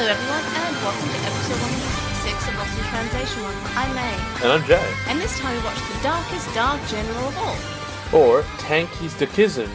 everyone, and welcome to episode 166 of LostinTranslationmon. I'm May. And I'm Jay. And this time we watch The Darkest Dark General of All. Or Tanky's Dakism,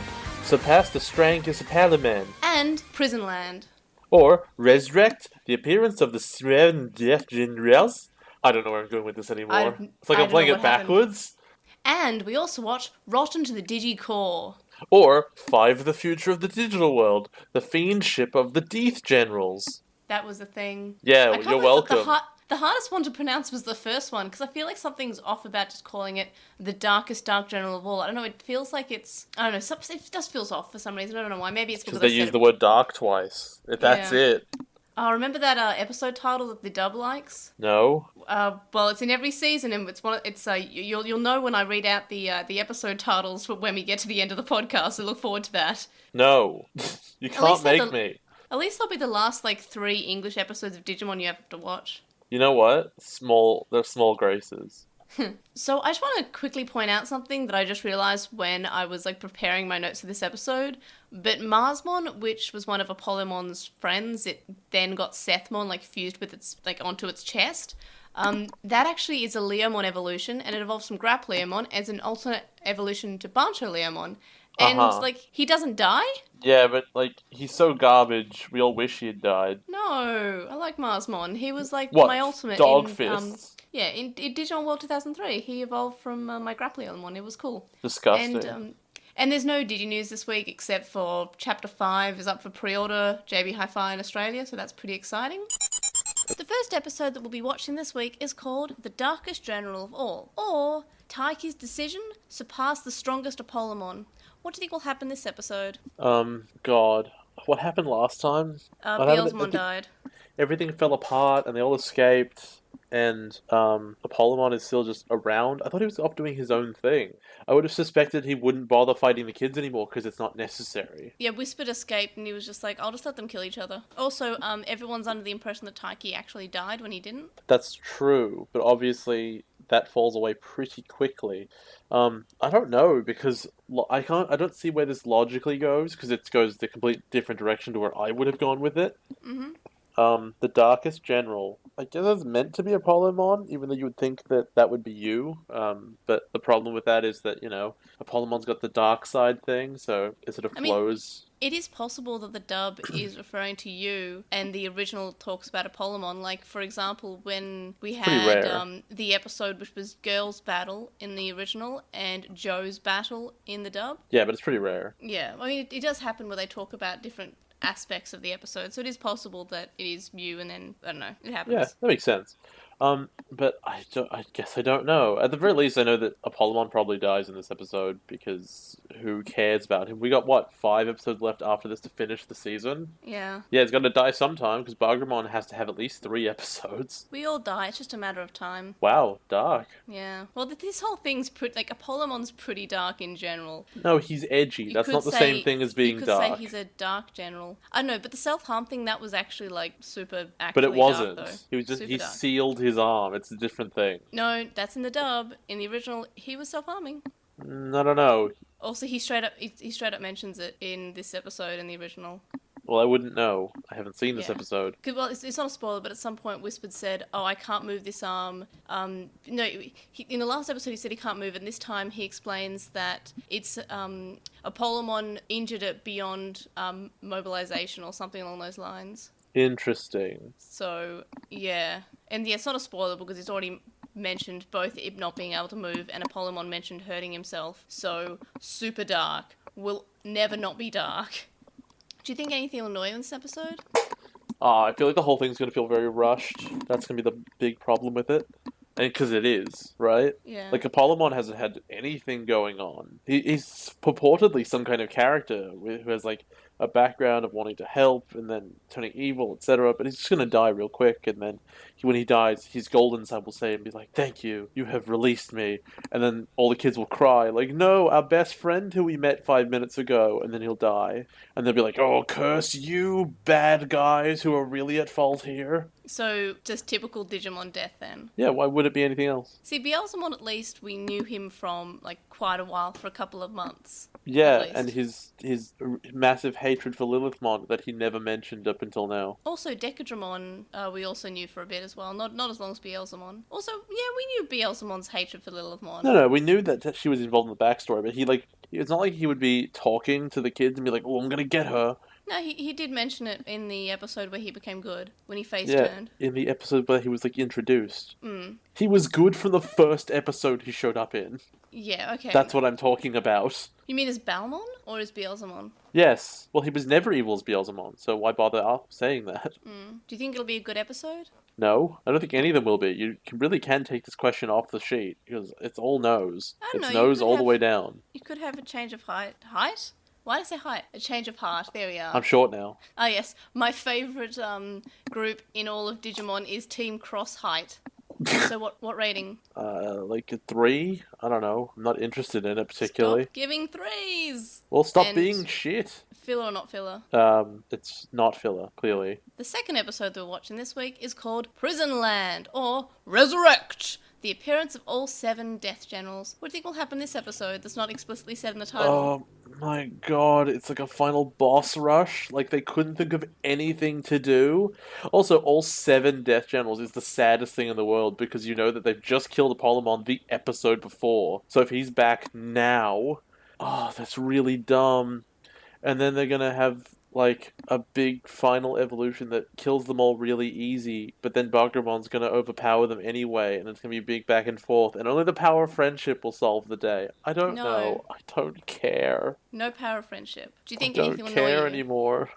Surpass the Strankest Palaman. And Prisonland. Or Resurrect, the appearance of the Seven Death Generals. I don't know where I'm going with this anymore. It's like I'm playing it backwards. And we also watch Rotten to the Digi-Core. Or Five the Future of the Digital World, the Fiendship of the Death Generals. That was the thing. Yeah, you're welcome. The hardest one to pronounce was the first one, because I feel like something's off about just calling it the Darkest Dark General of All. I don't know, it feels like it's... I don't know, it just feels off for some reason. I don't know why. Maybe it's because they use the word dark twice. That's it. Remember that episode title that the dub likes? No. Well, it's in every season, and you'll know when I read out the episode titles for when we get to the end of the podcast. So look forward to that. No, you can't make me. At least that'll be the last 3 English episodes of Digimon you have to watch. You know what? They're small graces. So I just want to quickly point out something that I just realized when I was preparing my notes for this episode. But Marsmon, which was one of Apollomon's friends, it then got Sethmon fused with its onto its chest. That actually is a Leomon evolution, and it evolves from Grappleomon as an alternate evolution to Bancho Leomon. And he doesn't die? Yeah, but he's so garbage. We all wish he had died. No, I like Marsmon. He was my ultimate dog fists. Yeah, in Digimon World 2003, he evolved from my Grappleomon. It was cool. Disgusting. And there's no Digi news this week except for Chapter 5 is up for pre-order, JB Hi-Fi in Australia, so that's pretty exciting. The first episode that we'll be watching this week is called The Darkest General of All, or Taiki's Decision, Surpass the Strongest Apollomon. What do you think will happen this episode? God. What happened last time? Beelzemon died. Everything fell apart and they all escaped. And Apollomon is still just around. I thought he was off doing his own thing. I would have suspected he wouldn't bother fighting the kids anymore because it's not necessary. Yeah, Whispered escaped and he was just I'll just let them kill each other. Also, everyone's under the impression that Taiki actually died when he didn't. That's true, but obviously that falls away pretty quickly. I don't know, because I don't see where this logically goes, because it goes the complete different direction to where I would have gone with it. Mm-hmm. The Darkest General. I guess it's meant to be Apollomon, even though you would think that would be you. But the problem with that is that, Apollomon's got the dark side thing, so it sort of flows. It is possible that the dub is referring to you, and the original talks about Apollomon. For example, when we had the episode which was Girls' Battle in the original and Joe's Battle in the dub. Yeah, but it's pretty rare. Yeah, I mean, it does happen where they talk about different aspects of the episode, so it is possible that it is you, and then, I don't know, it happens. Yeah, that makes sense. But I guess I don't know. At the very least, I know that Apollomon probably dies in this episode, because who cares about him? We got, 5 episodes left after this to finish the season? Yeah. Yeah, he's going to die sometime, because Bagramon has to have at least 3 episodes. We all die, it's just a matter of time. Wow, dark. Yeah. Well, this whole thing's Apollomon's pretty dark in general. No, he's edgy. That's not the same thing as being dark. You could say he's a dark general. I know, but the self-harm thing, that was actually, super actually But it wasn't. Dark, though. He was just, Super he dark. sealed his arm. It's a different thing. No, that's in the dub. In the original, he was self-harming. I don't know. Also, he straight up mentions it in this episode in the original. Well, I wouldn't know. I haven't seen this episode. Well, it's not a spoiler, but at some point Whispered said, "Oh, I can't move this arm." In the last episode he said he can't move it, and this time he explains that it's Apollomon injured it beyond mobilization or something along those lines. Interesting. So, yeah. And yeah, it's not a spoiler because it's already mentioned both it not being able to move and Apollomon mentioned hurting himself. So, super dark. Will never not be dark. Do you think anything will annoy you in this episode? I feel like the whole thing's going to feel very rushed. That's going to be the big problem with it. And because it is, right? Yeah. Apollomon hasn't had anything going on. He's purportedly some kind of character who has, a background of wanting to help and then turning evil, etc. But he's just going to die real quick, and then when he dies, his golden son will say and be like, "Thank you, you have released me." And then all the kids will cry, "No, our best friend who we met 5 minutes ago," and then he'll die. And they'll be like, "Oh, curse you, bad guys who are really at fault here." So, just typical Digimon death then? Yeah, why would it be anything else? See, Beelzemon, at least, we knew him from, quite a while, for a couple of months. Yeah, least. and his massive hatred for Lilithmon that he never mentioned up until now. Also, Decadramon, we also knew for a bit as well. Not as long as Beelzemon. Also, yeah, we knew Beelzemon's hatred for Lilithmon. No, we knew that she was involved in the backstory, but it's not like he would be talking to the kids and be like, "Oh, I'm gonna get her." No, he did mention it in the episode where he became good, when he face Yeah, turned. in the episode where he was like introduced. Mm. He was good from the first episode he showed up in. Yeah, okay. That's what I'm talking about. You mean as Balmon or as Beelzemon? Yes. Well, he was never evil as Beelzemon, so why bother saying that? Mm. Do you think it'll be a good episode? No, I don't think any of them will be. You really can take this question off the sheet, because it's all nose. I don't It's know, you nose could all the have- way down. You could have a change of height. Height? Why did I say height? A change of heart. There we are. I'm short now. Ah, yes. My favourite group in all of Digimon is Team Cross Height. So what rating? Like a 3? I don't know. I'm not interested in it particularly. Stop giving threes! Well, stop And- being shit. Filler or not filler? It's not filler, clearly. The second episode that we're watching this week is called Prison Land, or Resurrect! The appearance of all 7 Death Generals. What do you think will happen this episode that's not explicitly said in the title? Oh my god, it's like a final boss rush. Like, they couldn't think of anything to do. Also, all 7 Death Generals is the saddest thing in the world, because you know that they've just killed Apollomon the episode before. So if he's back now... Oh, that's really dumb. And then they're gonna have, like, a big final evolution that kills them all really easy, but then Bakumon's gonna overpower them anyway, and it's gonna be a big back and forth, and only the power of friendship will solve the day. I don't No. know. I don't care. No power of friendship. Do you think I don't anything will annoy care you? anymore.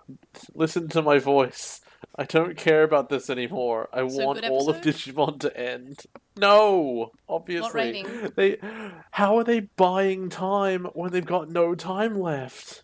Listen to my voice. I don't care about this anymore. I So, want good all of episode? Digimon to end. No! Obviously. What rating? How are they buying time when they've got no time left?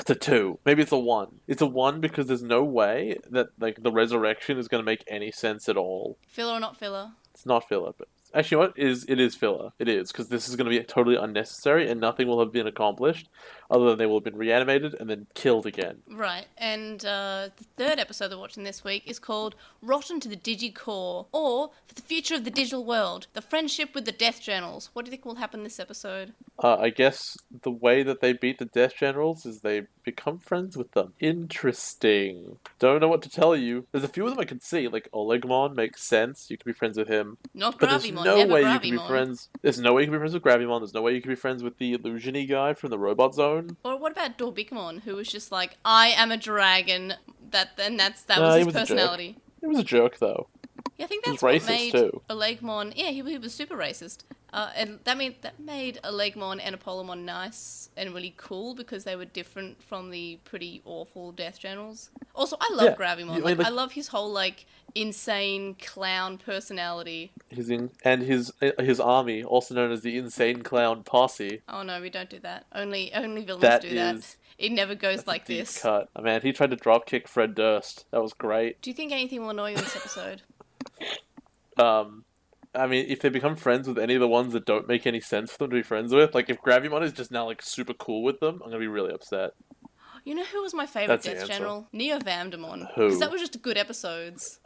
It's a 2. Maybe it's a 1. It's a 1 because there's no way that like the resurrection is going to make any sense at all. Filler or not filler? It's not filler, but actually, what it is filler. It is, because this is going to be totally unnecessary, and nothing will have been accomplished, other than they will have been reanimated and then killed again. Right, and the third episode we're watching this week is called Rotten to the Digicore, or For the Future of the Digital World, The Friendship with the Death Journals. What do you think will happen this episode? I guess the way that they beat the Death Generals is they become friends with them. Interesting. Don't know what to tell you. There's a few of them I can see, like Olegmon makes sense. You can be friends with him. Not But there's Gravimon, no never way Gravimon. you can be friends. There's no way you can be friends with Gravimon. There's no way you can be friends with the Illusiony guy from the Robot Zone. Or what about Dorbikamon, who was just like, I am a dragon, that He was his was a jerk. personality. He was a jerk, though. Yeah, I think He that's was what racist, made too. Olegmon. Yeah, he was super racist. And that made Olegmon and Apollomon nice and really cool because they were different from the pretty awful Death Generals. Also, I love Yeah, Gravimon. I mean, like- I love his whole insane clown personality. His army, also known as the Insane Clown Posse. Oh no, we don't do that. Only villains That do that. is- It never goes That's a like deep this. cut. Oh, man, he tried to dropkick Fred Durst. That was great. Do you think anything will annoy you in this episode? I mean, if they become friends with any of the ones that don't make any sense for them to be friends with, like if Gravimon is just now super cool with them, I'm gonna be really upset. You know who was my favourite That's the Death answer. General? Neo Vamdemon. Who? Because that was just good episodes.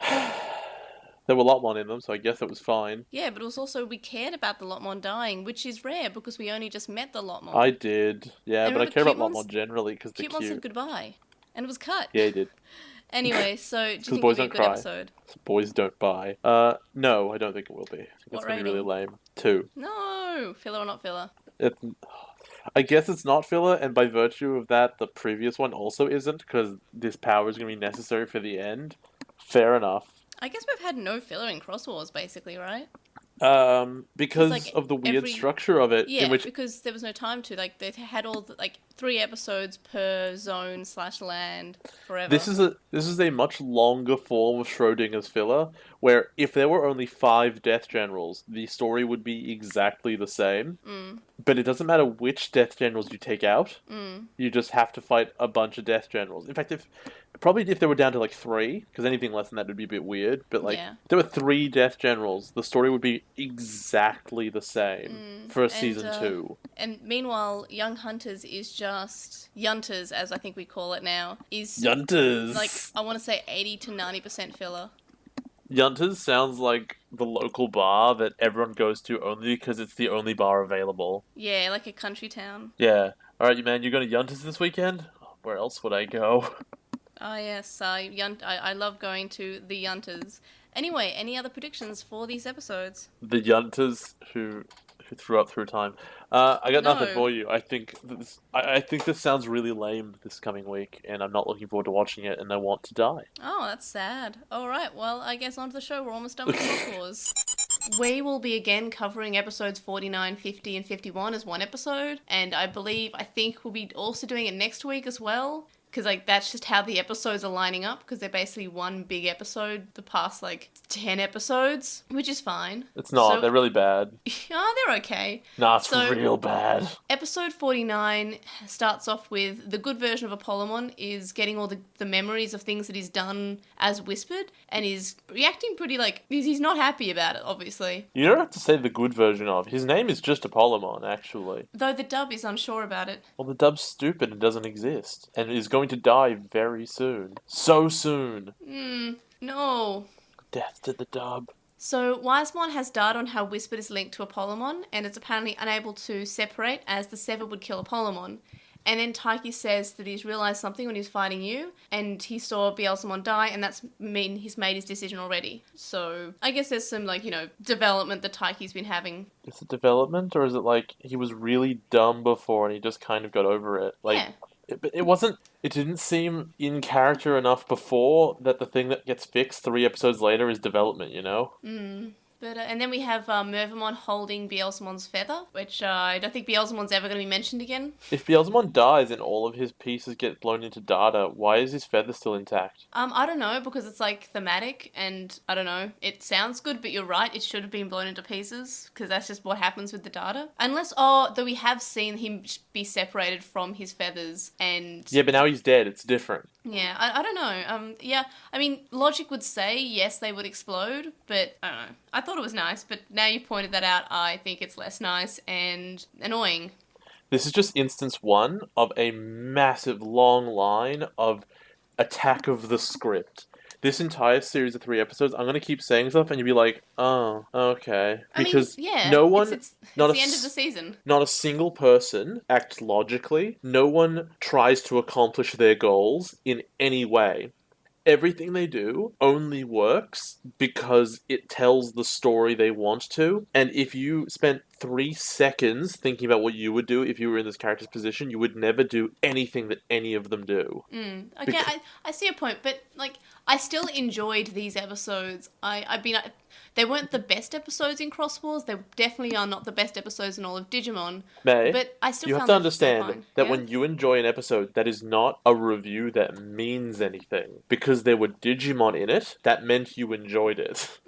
There were Lotmon in them, so I guess it was fine. Yeah, but it was also, we cared about the Lotmon dying, which is rare because we only just met the Lotmon. I did, yeah, And but I remember care about Cutemon's- Lotmon generally because they're Cutemon said cute. goodbye. And it was cut. Yeah, he did. Anyway, so do you 'Cause think boys it'll be a don't good cry. episode? Boys don't buy. No, I don't think it will be. I think What it's gonna be really rating? lame. 2. No! Filler or not filler? I guess it's not filler, and by virtue of that, the previous one also isn't, because this power is going to be necessary for the end. Fair enough. I guess we've had no filler in Cross Wars, basically, right? Because like, of the weird every- structure of it, Yeah, in which because there was no time to. They had all 3 episodes per zone / land forever. this is a much longer form of Schrodinger's filler, where if there were only 5 Death Generals, the story would be exactly the same. But it doesn't matter which Death Generals you take out. You just have to fight a bunch of Death Generals. In fact, if they were down to 3, because anything less than that would be a bit weird. But Yeah. if there were 3 Death Generals, the story would be exactly the same for And, season 2. And meanwhile, Young Hunters is just Yunters, as I think we call it now. Is Yunters. I want to say 80 to 90% filler. Yunters sounds like the local bar that everyone goes to only because it's the only bar available. Yeah, like a country town. Yeah. Alright, man, you going to Yuntas this weekend? Where else would I go? Oh yes, I love going to the Yuntas. Anyway, any other predictions for these episodes? The Yuntas who threw up through time. I got nothing No. for you. I think this sounds really lame this coming week, and I'm not looking forward to watching it, and I want to die. Oh, that's sad. Alright, well, I guess on to the show. We're almost done with the Wars. We will be again covering episodes 49, 50, and 51 as one episode, and I think we'll be also doing it next week as well. Because, like, that's just how the episodes are lining up, because they're basically one big episode the past, 10 episodes, which is fine. It's not. They're really bad. Oh, they're okay. Nah, it's real bad. Episode 49 starts off with the good version of Apollomon is getting all the memories of things that he's done as whispered, and is reacting pretty, he's not happy about it, obviously. You don't have to say the good version of. His name is just Apollomon, actually. Though the dub is unsure about it. Well, the dub's stupid and doesn't exist, and is going to die very soon. So soon. No. Death to the dub. So, Wisemon has data on how Whispered is linked to Apollomon, and it's apparently unable to separate, as the Sever would kill Apollomon. And then Taiki says that he's realised something when he's fighting you, and he saw Beelzemon die, and that's mean he's made his decision already. So, I guess there's some, development that Taiki's been having. Is it development, or is it he was really dumb before and he just kind of got over it? Yeah. It didn't seem in character enough before that the thing that gets fixed 3 episodes later is development, you know? But and then we have Mervamon holding Beelzemon's feather, which I don't think Beelzemon's ever going to be mentioned again. If Beelzemon dies and all of his pieces get blown into data, why is his feather still intact? I don't know, because it's thematic, and I don't know. It sounds good, but you're right, it should have been blown into pieces, because that's just what happens with the data. Unless, though we have seen him be separated from his feathers, and... Yeah, but now he's dead, it's different. Yeah, I don't know. Yeah, I mean, logic would say, yes, they would explode, but I don't know. I thought it was nice, but now you pointed that out, I think it's less nice and annoying. This is just instance 1 of a massive long line of attack of the script. This entire series of 3 episodes, I'm going to keep saying stuff and you'll be like, oh, okay. Because no one... It's the end of the season. Not a single person acts logically. No one tries to accomplish their goals in any way. Everything they do only works because it tells the story they want to. And if you spent 3 seconds thinking about what you would do if you were in this character's position, you would never do anything that any of them do. Okay, I see your point, but I still enjoyed these episodes. They weren't the best episodes in Cross Wars. They definitely are not the best episodes in all of Digimon. But I still you found have to them understand that fine. when you enjoy an episode, that is not a review that means anything. Because there were Digimon in it, that meant you enjoyed it.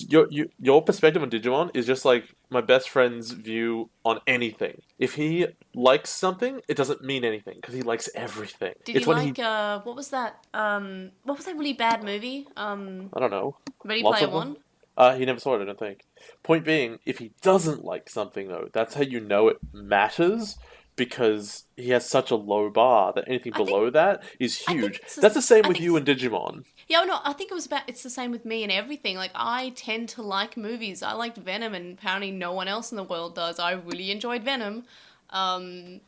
Your perspective on Digimon is just like my best friend's view on anything. If he likes something, it doesn't mean anything because he likes everything. Did you what was that? What was that really bad movie? I don't know. Ready Lots Player of them? One? He never saw it, I don't think. Point being, if he doesn't like something, though, that's how you know it matters, because he has such a low bar that anything below that is huge. That's the same with you and Digimon. Yeah, no, I think it's the same with me and everything. I tend to like movies. I liked Venom, and apparently no one else in the world does. I really enjoyed Venom.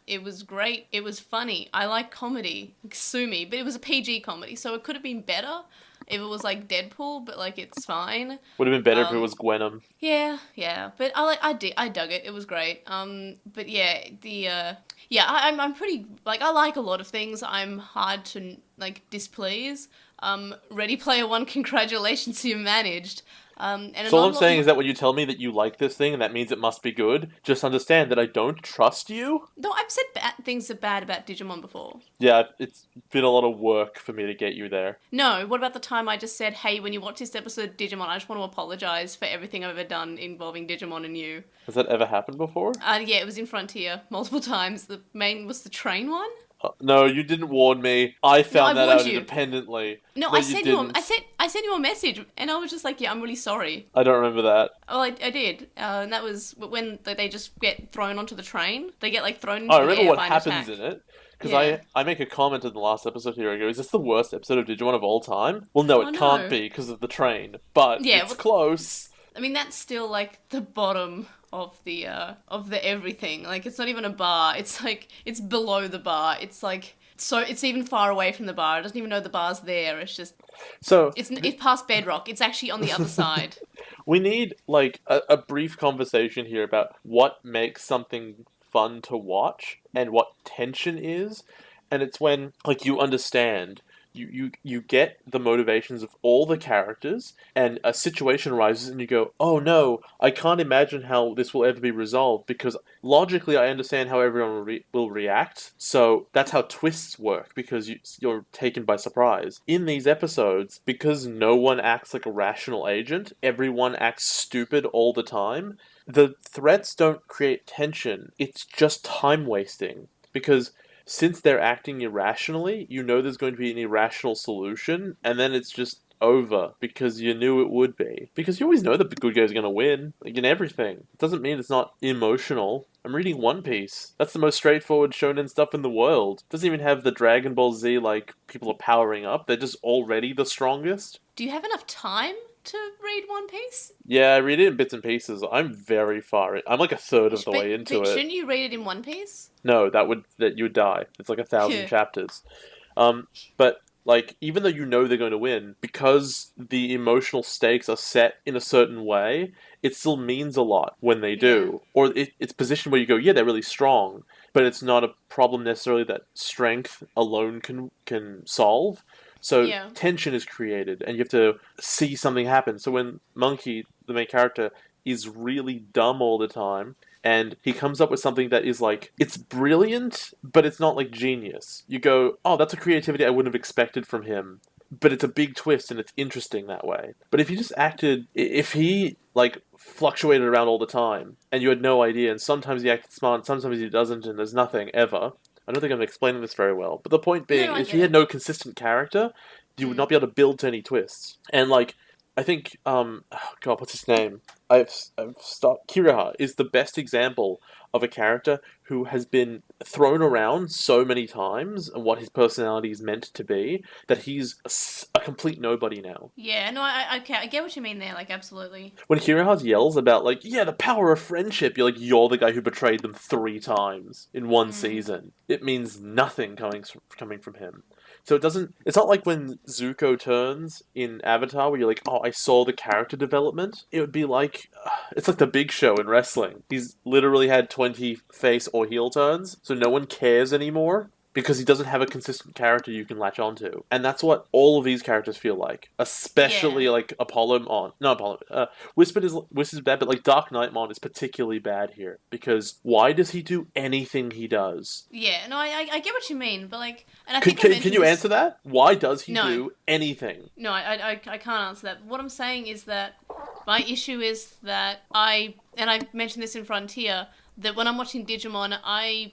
It was great. It was funny. I like comedy. Sue me. But it was a PG comedy, so it could have been better if it was Deadpool, but it's fine. Would have been better if it was Gwenom. Yeah. But I dug it. It was great. But yeah, I'm pretty, I like a lot of things. I'm hard to, displease. Ready Player One, congratulations, you managed. So all I'm saying is that when you tell me that you like this thing and that means it must be good, just understand that I don't trust you. No, I've said things bad about Digimon before. Yeah, it's been a lot of work for me to get you there. No, what about the time I just said, hey, when you watch this episode of Digimon, I just want to apologise for everything I've ever done involving Digimon and you. Has that ever happened before? Yeah, it was in Frontier multiple times. The main was the train one. No, you didn't warn me. I No, I found that warned out you. independently. No, No, I you sent you didn't. I sent you a message, and I was just like, yeah, I'm really sorry. I don't remember that. Oh, I did, and that was when they just get thrown onto the train. They get like thrown Oh, into I the remember air what by an happens attack. in it. Because Yeah. I make a comment in the last episode here. I go, is this the worst episode of Digimon of all time? Well, no, Oh it can't no. be because of the train. But Yeah. it's Well, close. I mean, that's still like the bottom of the everything. Like, it's not even a bar. It's like it's below the bar. It's like so it's even far away from the bar. It doesn't even know the bar's there. It's just So, it's past bedrock. It's actually on the other side. we need like a brief conversation here about what makes something fun to watch and what tension is, and it's when like you understand, you get the motivations of all the characters, and a situation arises and you go, oh no, I can't imagine how this will ever be resolved, because logically I understand how everyone will react. So that's how twists work, because you're taken by surprise in these episodes. Because no one acts like a rational agent, everyone acts stupid all the time. The threats don't create tension, it's just time wasting, because since they're acting irrationally, you know there's going to be an irrational solution, and then it's just over because you knew it would be. Because you always know the good guy's going to win, like in everything. It doesn't mean it's not emotional. I'm reading One Piece. That's the most straightforward shonen stuff in the world. It doesn't even have the Dragon Ball Z, like, people are powering up. They're just already the strongest. Do you have enough time to read One Piece? Yeah, I read it in bits and pieces. I'm very far in. I'm like a third of the way into But it. shouldn't you read it in One Piece? No, that you would die. It's like 1,000 Yeah. chapters. But like, even though you know they're going to win, because the emotional stakes are set in a certain way, it still means a lot when they Yeah. do. Or it's positioned where you go, yeah, they're really strong, but it's not a problem necessarily that strength alone can solve. So Yeah. tension is created, and you have to see something happen. So when Monkey, the main character, is really dumb all the time, and he comes up with something that is like, it's brilliant, but it's not like genius. You go, oh, that's a creativity I wouldn't have expected from him, but it's a big twist and it's interesting that way. But if he just acted, if he like fluctuated around all the time and you had no idea, and sometimes he acted smart, and sometimes he doesn't, and there's nothing ever. I don't think I'm explaining this very well, but the point No, being, no, I if get he had it. no consistent character, you would Mm. not be able to build to any twists. And like, I think, oh God, what's his name? I've stopped. Kiraha is the best example of a character who has been thrown around so many times and what his personality is meant to be, that he's a complete nobody now. Yeah, no, okay, I get what you mean there, like, absolutely. When Kiraha yells about like, yeah, the power of friendship, you're the guy who betrayed them 3 times in one Mm. season. It means nothing coming from him. So it doesn't. It's not like when Zuko turns in Avatar, where you're like, "Oh, I saw the character development." It would be like, it's like the Big Show in wrestling. He's literally had 20 face or heel turns, so no one cares anymore because he doesn't have a consistent character you can latch onto, and that's what all of these characters feel like. Yeah. Especially like Apollo on, no Apollo. Whispered is bad, but like Dark Knightmon is particularly bad here, because why does he do anything he does? Yeah, no, I get what you mean, but like, and I Can, think I can, can mentioned you this. answer that? Why does he No, do anything? no, I can't answer that. What I'm saying is that my issue is that and I mentioned this in Frontier, that when I'm watching Digimon, I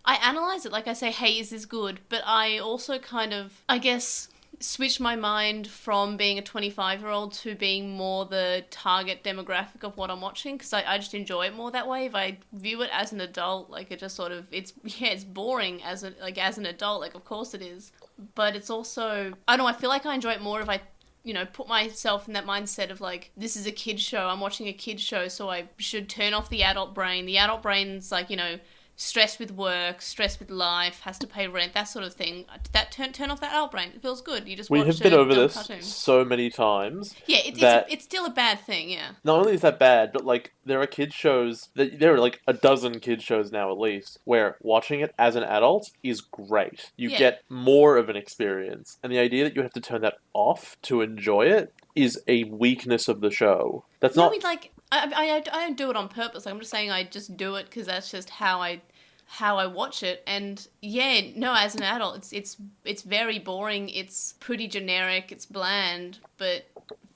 analyze it, like I say, hey, is this good? But I also kind of, I guess, switch my mind from being a 25-year-old to being more the target demographic of what I'm watching, because I just enjoy it more that way. If I view it as an adult, like, it just sort of, it's boring as an adult, like, of course it is. But it's also, I don't know, I feel like I enjoy it more if I put myself in that mindset of like, this is a kid's show, I'm watching a kid's show, so I should turn off the adult brain. The adult brain's like, stressed with work, stressed with life, has to pay rent, that sort of thing. That turn off that adult brain. It feels good. You just We have watched been a over dumb this cartoon. so many times Yeah, that it's still a bad thing, yeah. not only is that bad, but like there are kids shows that there are like a dozen kids shows now at least where watching it as an adult is great. You Yeah. get more of an experience, and the idea that you have to turn that off to enjoy it is a weakness of the show. That's No, I not. mean, like, I don't do it on purpose. Like, I'm just saying I just do it because that's just how I watch it. And yeah, no, as an adult, it's very boring. It's pretty generic. It's bland. But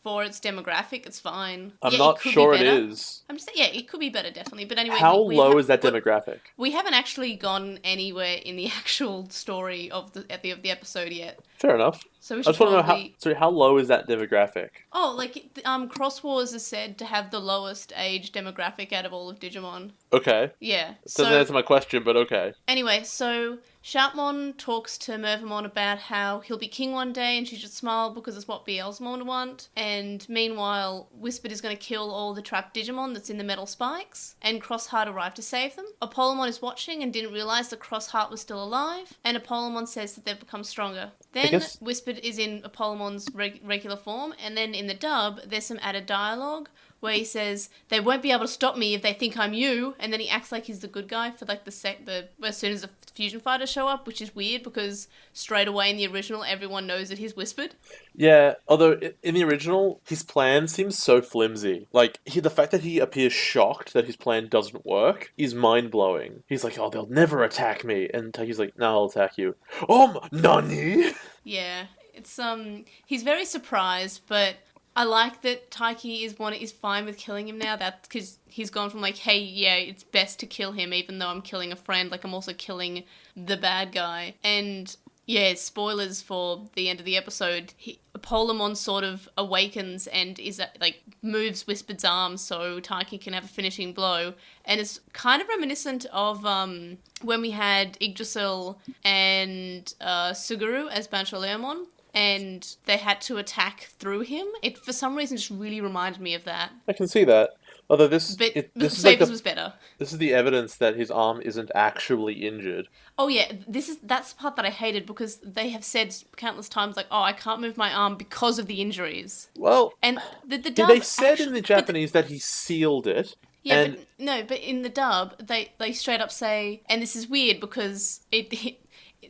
for its demographic, it's fine. I'm Yeah, not could be sure it better. is. I'm just yeah, it could be better definitely. But anyway, How we low have- is that demographic? We haven't actually gone anywhere in the actual story of the episode yet. Fair enough. So we I should just want to know probably... how low is that demographic? Oh, like, Cross Wars is said to have the lowest age demographic out of all of Digimon. Okay. Yeah. Doesn't answer my question, but okay. Anyway, so Shoutmon talks to Mervamon about how he'll be king one day and she should smile because it's what Beelzemon want. And meanwhile, Whispered is going to kill all the trapped Digimon that's in the metal spikes. And Crossheart arrived to save them. Apollomon is watching and didn't realise that Crossheart was still alive. And Apollomon says that they've become stronger. Then Whispered is in Apollomon's regular form. And then in the dub, there's some added dialogue where he says, they won't be able to stop me if they think I'm you, and then he acts like he's the good guy for like as soon as the fusion fighters show up, which is weird because straight away in the original everyone knows that he's Whispered. Yeah, although in the original, his plan seems so flimsy. Like, the fact that he appears shocked that his plan doesn't work is mind-blowing. He's like, oh, they'll never attack me, and Taki's like, no, I'll attack you. Nani? Yeah, it's he's very surprised, but I like that Taiki is fine with killing him now. That's because he's gone from like, hey, yeah, it's best to kill him, even though I'm killing a friend. Like, I'm also killing the bad guy. And yeah, spoilers for the end of the episode. Polemon sort of awakens and is like moves Whispered's arm so Taiki can have a finishing blow, and it's kind of reminiscent of when we had Yggdrasil and Suguru as Bancholeomon. And they had to attack through him. It, for some reason, just really reminded me of that. I can see that. Although this is like was better. This is the evidence that his arm isn't actually injured. Oh yeah, that's the part that I hated because they have said countless times like, oh, I can't move my arm because of the injuries. Well, and the dub they said in the Japanese that he sealed it. Yeah, but in the dub they straight up say, and this is weird because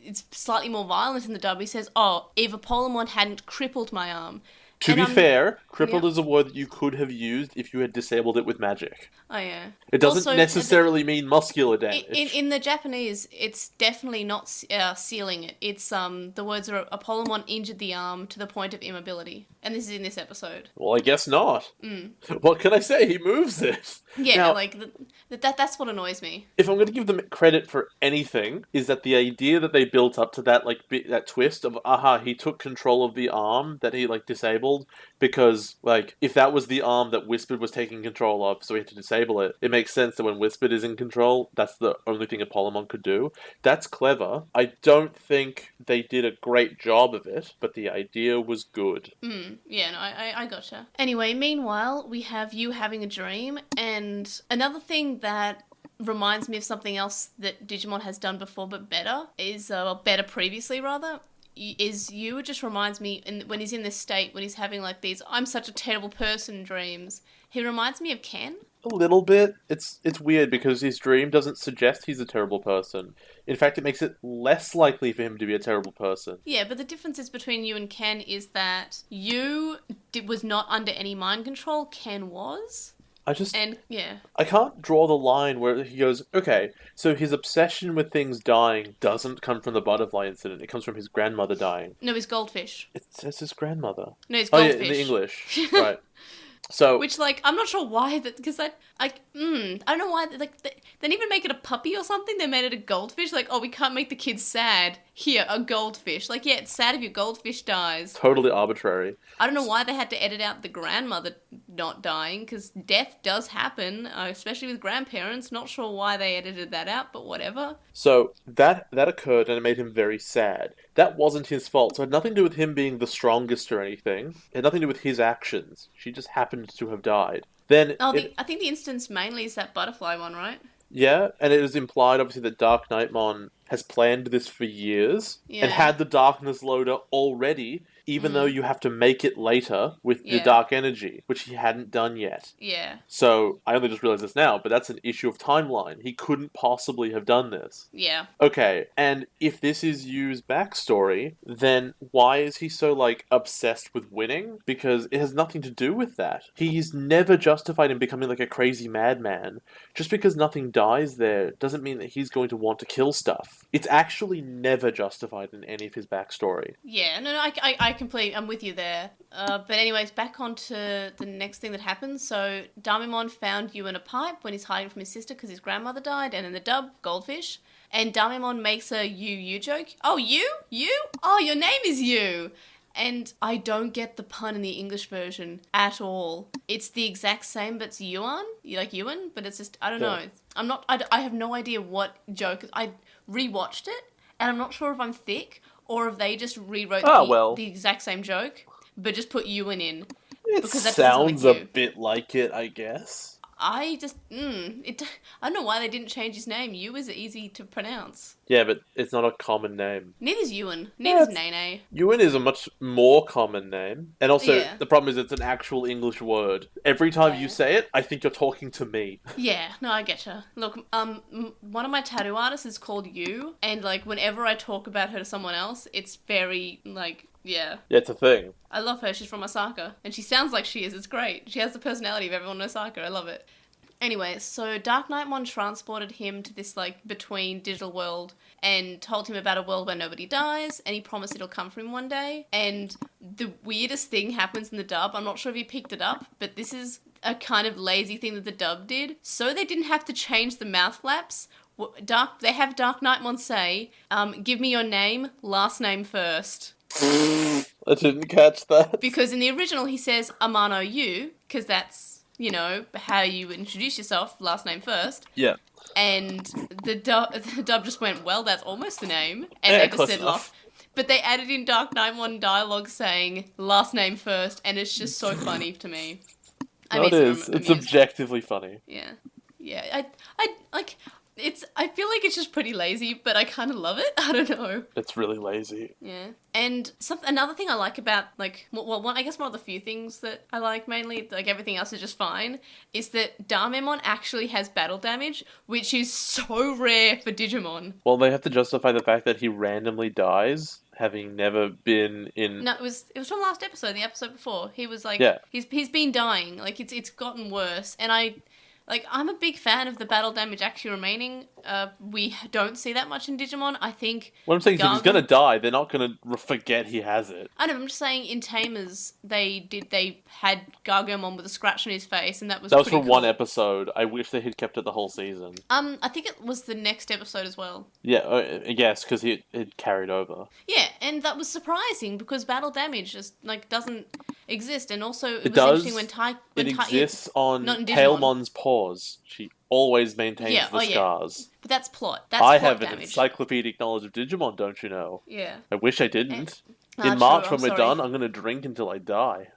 it's slightly more violent in the dub. He says, oh, if Apollomon hadn't crippled my arm. To be fair, crippled is a word that you could have used if you had disabled it with magic. Oh, yeah. It doesn't necessarily mean muscular damage. In the Japanese, it's definitely not sealing it. It's, the words are, Apollomon injured the arm to the point of immobility. And this is in this episode. Well, I guess not. What can I say? He moves it. Yeah, now, like, that's what annoys me. If I'm going to give them credit for anything, is that the idea that they built up to that, like, that twist of, he took control of the arm that he, like, disabled, because, like, if that was the arm that Whispered was taking control of, so he had to disable it, it makes sense that when Whispered is in control, that's the only thing Apollomon could do. That's clever. I don't think they did a great job of it, but the idea was good. Yeah, no, I gotcha. Anyway, meanwhile, we have you having a dream, and another thing that reminds me of something else that Digimon has done before but better, is, better previously rather, is you. It just reminds me, when he's in this state, when he's having like these I'm such a terrible person dreams, he reminds me of Ken. A little bit. It's weird because his dream doesn't suggest he's a terrible person. In fact, it makes it less likely for him to be a terrible person. Yeah, but the differences between you and Ken is that you was not under any mind control, Ken was. I can't draw the line where he goes, okay, so his obsession with things dying doesn't come from the butterfly incident. It comes from his grandmother dying. No, his goldfish. It says his grandmother. No, his goldfish. Oh, yeah, in the English. Right. So, which, like, I'm not sure why, because I don't know why, like, they didn't even make it a puppy or something. They made it a goldfish. Like, oh, we can't make the kids sad. Here, a goldfish. Like, yeah, it's sad if your goldfish dies. Totally arbitrary. I don't know why they had to edit out the grandmother not dying, because death does happen, especially with grandparents. Not sure why they edited that out, but whatever. So, that occurred and it made him very sad. That wasn't his fault, so it had nothing to do with him being the strongest or anything. It had nothing to do with his actions. She just happened to have died. Then I think the instance mainly is that butterfly one, right? Yeah, and it is implied, obviously, that Dark Knightmon has planned this for years and had the darkness loader already, even though you have to make it later with the dark energy, which he hadn't done yet. Yeah. So, I only just realized this now, but that's an issue of timeline. He couldn't possibly have done this. Yeah. Okay, and if this is Yu's backstory, then why is he so, like, obsessed with winning? Because it has nothing to do with that. He's never justified in becoming, like, a crazy madman. Just because nothing dies there doesn't mean that he's going to want to kill stuff. It's actually never justified in any of his backstory. Yeah, no, I completely, I'm with you there. But anyways, back on to the next thing that happens. So Damimon found Yu in a pipe when he's hiding from his sister because his grandmother died, and in the dub, goldfish. And Damimon makes a you joke. Oh, you? You? Oh, your name is you. And I don't get the pun in the English version at all. It's the exact same, but it's Yuan, like Ewan, but it's just, I don't know. I have no idea what joke. I rewatched it, and I'm not sure if I'm thick or if they just rewrote the exact same joke, but just put Ewan in. It because that sounds like a bit like it, I guess. I just, I don't know why they didn't change his name. Yu is easy to pronounce. Yeah, but it's not a common name. Neither's Ewan. Neither's Nene. Ewan is a much more common name. And also, the problem is it's an actual English word. Every time you say it, I think you're talking to me. Yeah, no, I getcha. Look, one of my tattoo artists is called Yu, and, like, whenever I talk about her to someone else, it's very, like, yeah. Yeah, it's a thing. I love her. She's from Osaka. And she sounds like she is. It's great. She has the personality of everyone in Osaka. I love it. Anyway, so Dark Knightmon transported him to this, like, between digital world and told him about a world where nobody dies, and he promised it'll come for him one day. And the weirdest thing happens in the dub. I'm not sure if you picked it up, but this is a kind of lazy thing that the dub did. So they didn't have to change the mouth flaps. They have Dark Knightmon say, give me your name, last name first. I didn't catch that. Because in the original he says Amano Yu, because that's, you know, how you introduce yourself, last name first. Yeah. And the dub just went, well, that's almost the name. And they just said lost. But they added in Dark Knightmon dialogue saying last name first, and it's just so funny to me. It is. It's objectively funny. Yeah. Yeah. I like... I feel like it's just pretty lazy, but I kind of love it. I don't know. It's really lazy. Yeah. And another thing I like about, like, I guess one of the few things that I like mainly, like everything else is just fine, is that Damemon actually has battle damage, which is so rare for Digimon. Well, they have to justify the fact that he randomly dies, having never been in... No, it was from last episode, the episode before. He was like, he's been dying. Like, it's gotten worse. And I'm a big fan of the battle damage actually remaining. We don't see that much in Digimon. I think... What I'm saying is if he's going to die, they're not going to forget he has it. I know, I'm just saying in Tamers, they had Gargomon with a scratch on his face, and that was for one episode. I wish they had kept it the whole season. I think it was the next episode as well. Yeah, I guess, because it carried over. Yeah, and that was surprising, because battle damage just, like, doesn't exist, and also it was interesting when it exists on Tailmon's paws. She always maintains the scars. Yeah. But that's plot. That's I plot have damage. An encyclopedic knowledge of Digimon, don't you know? Yeah. I wish I didn't. In March, when we're done, I'm going to drink until I die.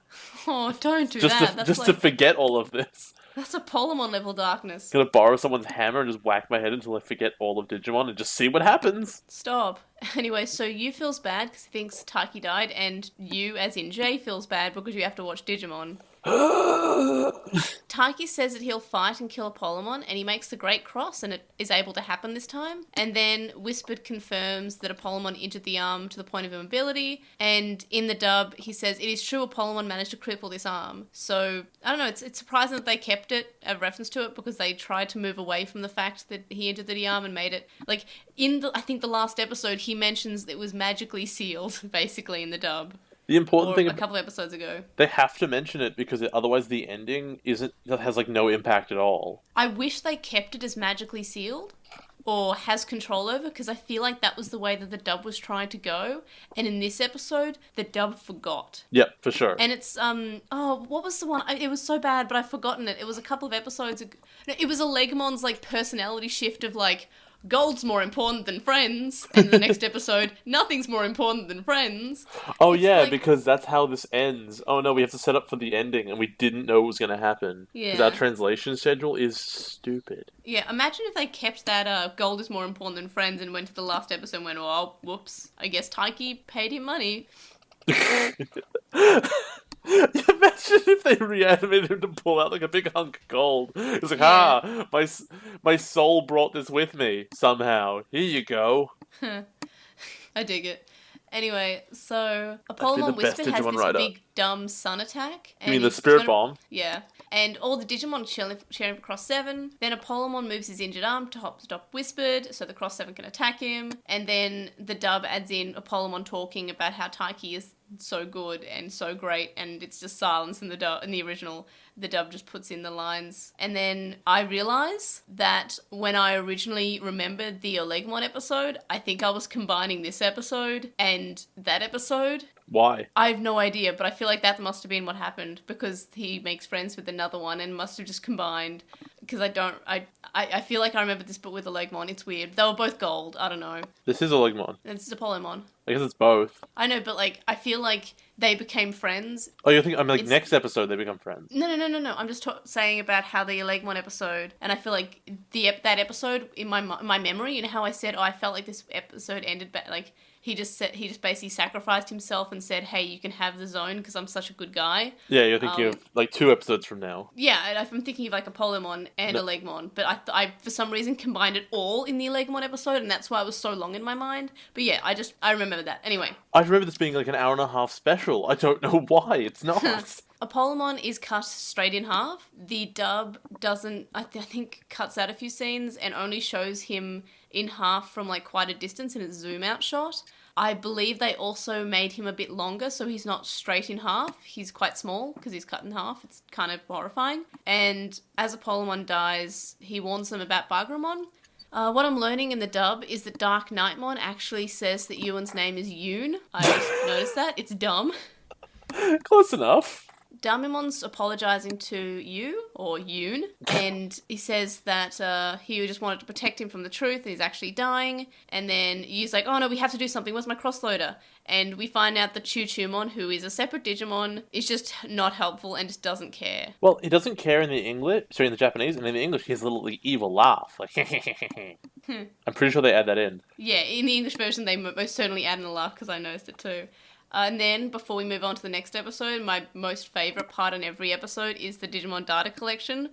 Oh, don't do that. Just to forget all of this. That's a Polymon level darkness. I'm going to borrow someone's hammer and just whack my head until I forget all of Digimon and just see what happens. Stop. Anyway, so Yu feels bad because he thinks Taiki died, and you, as in Jay, feels bad because you have to watch Digimon. Taiki says that he'll fight and kill Apollomon, and he makes the Great Cross, and it is able to happen this time. And then Whispered confirms that Apollomon injured the arm to the point of immobility, and in the dub, he says, it is true Apollomon managed to cripple this arm. So, I don't know, it's surprising that they kept it, a reference to it, because they tried to move away from the fact that he injured the arm and made it, like, I think the last episode, he mentions that it was magically sealed, basically, in the dub. The important thing a couple of episodes ago. They have to mention it because otherwise the ending has like no impact at all. I wish they kept it as magically sealed or has control over, because I feel like that was the way that the dub was trying to go, and in this episode the dub forgot. Yep, for sure. And it's what was the one? It was so bad, but I've forgotten it. It was a couple of episodes ago. No, it was a Legomon's like personality shift of like, gold's more important than friends, and the next episode, nothing's more important than friends. Oh, it's yeah, like... because that's how this ends. Oh no, we have to set up for the ending, and we didn't know what was going to happen. Yeah. Because our translation schedule is stupid. Yeah, imagine if they kept that gold is more important than friends and went to the last episode and went, oh, whoops, I guess Taiki paid him money. Imagine if they reanimated him to pull out like a big hunk of gold. It's like, my soul brought this with me somehow. Here you go. I dig it. Anyway, so Apollomon Whisper has this big dumb sun attack. You mean the spirit bomb? Yeah. And all the Digimon sharing for Cross 7. Then Apollomon moves his injured arm to stop Whispered, so the Cross 7 can attack him. And then the dub adds in Apollomon talking about how Taiki is so good and so great, and it's just silence in the original. The dub just puts in the lines. And then I realise that when I originally remembered the Olegmon episode, I think I was combining this episode and that episode. Why? I have no idea, but I feel like that must have been what happened, because he makes friends with another one and must have just combined. Because I feel like I remember this, but with Olegmon. It's weird. They were both gold. I don't know. This is Olegmon. And this is Apollomon. I guess it's both. I know, but like, I feel like they became friends. Oh, you think, next episode they become friends? No. I'm just saying about how the Olegmon episode, and I feel like that episode in my memory, you know how I said, I felt like this episode ended, but like, he just basically sacrificed himself and said, hey, you can have the zone because I'm such a good guy. Yeah, you're thinking of like 2 episodes from now. Yeah, I'm thinking of like Apollomon and Olegmon, but I for some reason combined it all in the Olegmon episode, and that's why it was so long in my mind. But yeah, I remember that. Anyway. I remember this being like an hour and a half special. I don't know why. It's not. Apollomon is cut straight in half. The dub doesn't, I think, cuts out a few scenes and only shows him in half from like quite a distance in a zoom out shot. I believe they also made him a bit longer, so he's not straight in half. He's quite small because he's cut in half. It's kind of horrifying. And as Apollomon dies, he warns them about Bagramon. What I'm learning in the dub is that Dark Knightmon actually says that Ewan's name is Yoon. I just noticed that. It's dumb. Close enough. Damimon's apologising to you, or Yoon, and he says that he just wanted to protect him from the truth and he's actually dying. And then Yu's like, oh no, we have to do something. Where's my crossloader? And we find out that Choo-Choo-mon, who is a separate Digimon, is just not helpful and just doesn't care. Well, he doesn't care in the in the Japanese, and in the English he has a little evil laugh. Like, I'm pretty sure they add that in. Yeah, in the English version they most certainly add in a laugh, because I noticed it too. And then, before we move on to the next episode, my most favourite part in every episode is the Digimon data collection,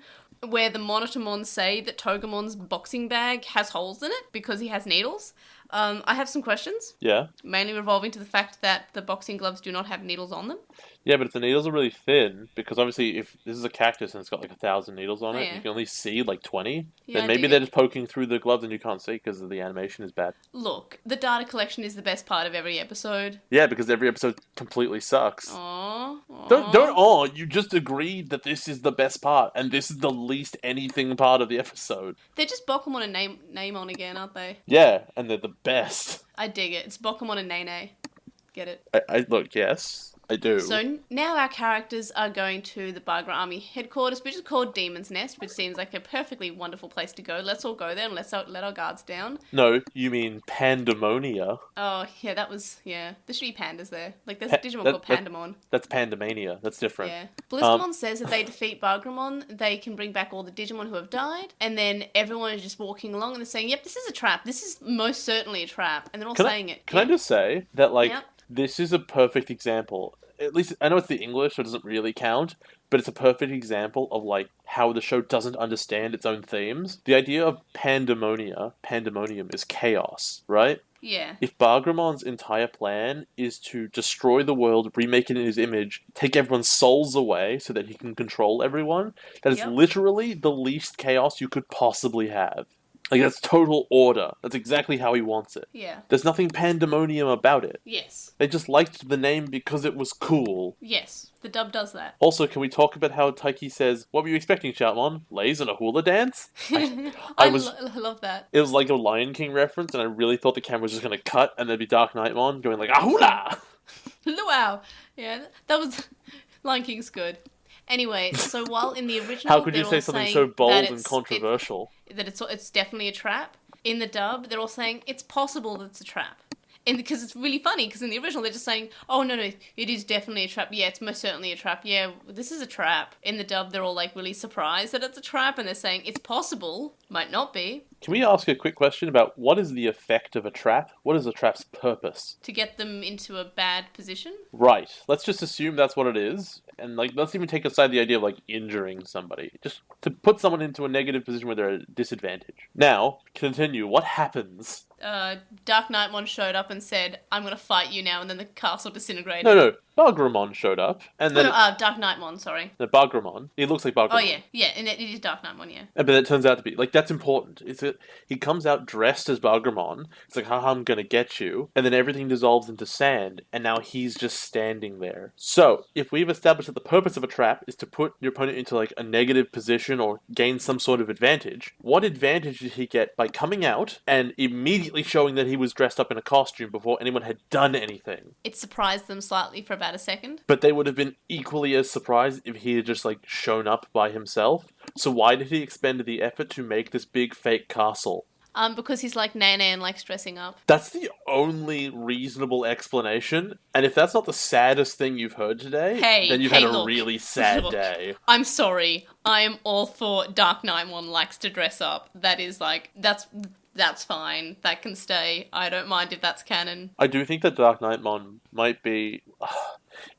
where the Monitormons say that Togemon's boxing bag has holes in it because he has needles. I have some questions. Yeah? Mainly revolving to the fact that the boxing gloves do not have needles on them. Yeah, but if the needles are really thin, because obviously if this is a cactus and it's got like 1,000 needles on it, yeah. You can only see like 20, Yeah, then maybe they're just poking through the gloves and you can't see because the animation is bad. Look, the data collection is the best part of every episode. Yeah, because every episode completely sucks. Aww. Don't you just agreed that this is the best part, and this is the least anything part of the episode. They're just Bokumon and Namon again, aren't they? Yeah, and they're the best. I dig it. It's Bokumon and Nene. Get it? I look, yes. I do. So now our characters are going to the Bagra Army headquarters, which is called Demon's Nest, which seems like a perfectly wonderful place to go. Let's all go there and let's let our guards down. No, you mean Pandemonia. Oh, yeah, there should be pandas there. Like, there's a Digimon called Pandemon. That's Pandemania. That's different. Yeah. Blistermon says if they defeat Bagramon, they can bring back all the Digimon who have died, and then everyone is just walking along and they're saying, yep, this is a trap. This is most certainly a trap. And they're all saying it. Can I just say that, like, this is a perfect example. At least, I know it's the English, so it doesn't really count, but it's a perfect example of, like, how the show doesn't understand its own themes. The idea of pandemonium is chaos, right? Yeah. If Bagramon's entire plan is to destroy the world, remake it in his image, take everyone's souls away so that he can control everyone, that is literally the least chaos you could possibly have. Like, that's total order. That's exactly how he wants it. Yeah. There's nothing pandemonium about it. Yes. They just liked the name because it was cool. Yes. The dub does that. Also, can we talk about how Taiki says, what were you expecting, Shoutmon? Lays and a hula dance? I love that. It was like a Lion King reference, and I really thought the camera was just going to cut, and there'd be Dark Knightmon going like, ahula! Wow. Yeah, that was... Lion King's good. Anyway, so while in the original... How could you say something so bold and controversial? It's definitely a trap. In the dub, they're all saying, it's possible that it's a trap. And because it's really funny, because in the original they're just saying, oh, no, it is definitely a trap. Yeah, it's most certainly a trap. Yeah, this is a trap. In the dub, they're all, like, really surprised that it's a trap, and they're saying, it's possible, might not be. Can we ask a quick question about what is the effect of a trap? What is a trap's purpose? To get them into a bad position? Right. Let's just assume that's what it is. And, like, let's even take aside the idea of, like, injuring somebody. Just to put someone into a negative position where they're at a disadvantage. Now, continue. What happens? Dark Knightmon showed up and said, I'm going to fight you now, and then the castle disintegrated. No. Bagramon showed up, and then Dark Knightmon, sorry. the Bagramon. He looks like Bagramon. Oh yeah, and it is Dark Knightmon, yeah. But it turns out to be like that's important. It's that he comes out dressed as Bagramon. It's like, haha, I'm gonna get you, and then everything dissolves into sand, and now he's just standing there. So if we've established that the purpose of a trap is to put your opponent into like a negative position or gain some sort of advantage, what advantage did he get by coming out and immediately showing that he was dressed up in a costume before anyone had done anything? It surprised them slightly for about a second. But they would have been equally as surprised if he had just like shown up by himself. So why did he expend the effort to make this big fake castle? Because he's like Nana and likes dressing up. That's the only reasonable explanation. And if that's not the saddest thing you've heard today, then you've had a really sad day. I'm sorry. I am all for Dark Knightmon likes to dress up. That is like, that's fine. That can stay. I don't mind if that's canon. I do think that Dark Knightmon might be...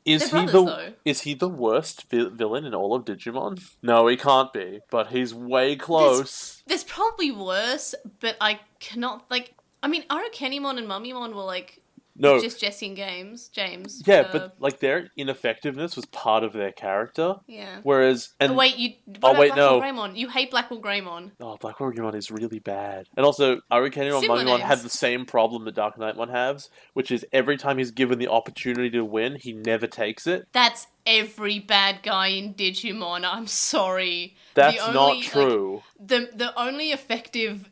Is he the worst villain in all of Digimon? No, he can't be, but he's way close. There's probably worse, but I cannot, like... I mean, Arukenimon and Mummymon were, like... No. Just Jesse and James. Yeah, but like their ineffectiveness was part of their character. Yeah. Whereas... And, what about Blackwell Greymon? You hate Blackwell Greymon. Oh, Blackwell Greymon is really bad. And also, Arukenimon and Mummymon have the same problem that Dark Knightmon has, which is every time he's given the opportunity to win, he never takes it. That's every bad guy in Digimon. I'm sorry. That's not true. Like, the only effective...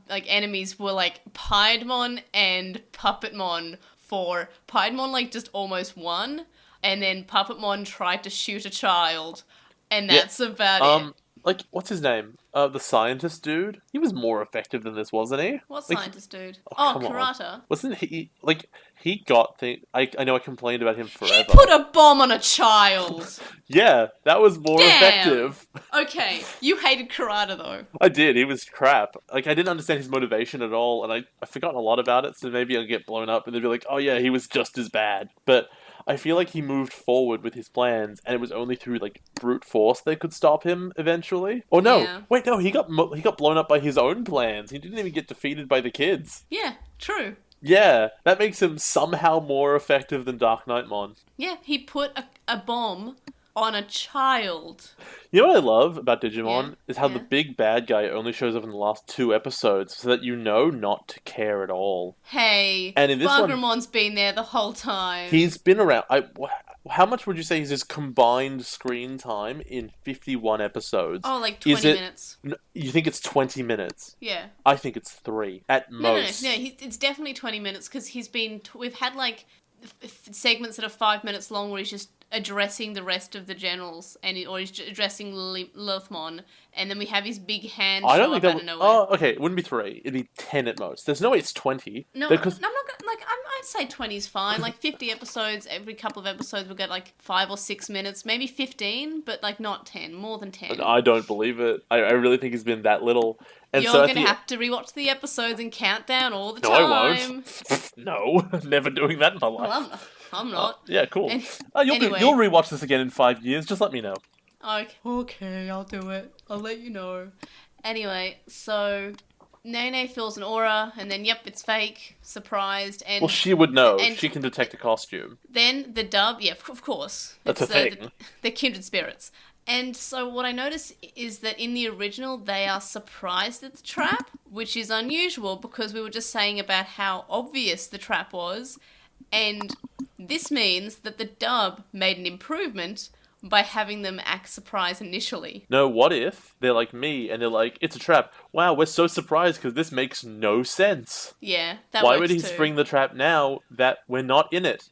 like enemies were like Piedmon and Puppetmon. For Piedmon like just almost won, and then Puppetmon tried to shoot a child, and that's about it. Like, what's his name? The scientist dude? He was more effective than this, wasn't he? What like, scientist dude? Oh, Karata. Wasn't he, like, he got things... I know I complained about him forever. He put a bomb on a child! Yeah, that was more effective. Okay, you hated Karata, though. I did, he was crap. Like, I didn't understand his motivation at all, and I've forgotten a lot about it, so maybe I'll get blown up, and they'll be like, oh yeah, he was just as bad. But... I feel like he moved forward with his plans, and it was only through like brute force they could stop him eventually. Or no, wait, no, he got blown up by his own plans. He didn't even get defeated by the kids. Yeah, true. Yeah, that makes him somehow more effective than Dark Knightmon. Yeah, he put a bomb on a child. You know what I love about Digimon is how the big bad guy only shows up in the last 2 episodes, so that you know not to care at all. Hey, and in this Bagramon's been there the whole time. He's been around. How much would you say is his combined screen time in 51 episodes? Oh, like 20 minutes. You think it's 20 minutes? Yeah. I think it's 3 at most. No, it's definitely 20 minutes because we've had like segments that are 5 minutes long where he's just addressing the rest of the generals, or he's addressing Lilithmon, and then we have his big hand show up out of nowhere. Oh, okay, it wouldn't be 3. It'd be 10 at most. There's no way it's 20. No, I'm not gonna, like, I'd say 20 is fine. Like, 50 episodes, every couple of episodes we'll get, like, 5 or 6 minutes, maybe 15, but, like, not 10, more than 10. I don't believe it. I really think it's been that little. And You're going to have to rewatch the episodes and count down all the time. No, I won't. No, never doing that in my life. Well, I'm not. Yeah, cool. You'll rewatch this again in 5 years. Just let me know. Okay, I'll do it. I'll let you know. Anyway, so Nene feels an aura, and then it's fake. Surprised, and well, she would know. She can detect a costume. Then the dub, of course. That's a thing. The kindred spirits. And so what I notice is that in the original, they are surprised at the trap, which is unusual because we were just saying about how obvious the trap was. And this means that the dub made an improvement by having them act surprised initially. No, what if they're like me and they're like, it's a trap. Wow, we're so surprised because this makes no sense. Yeah, that Why works would he too. spring the trap now that we're not in it?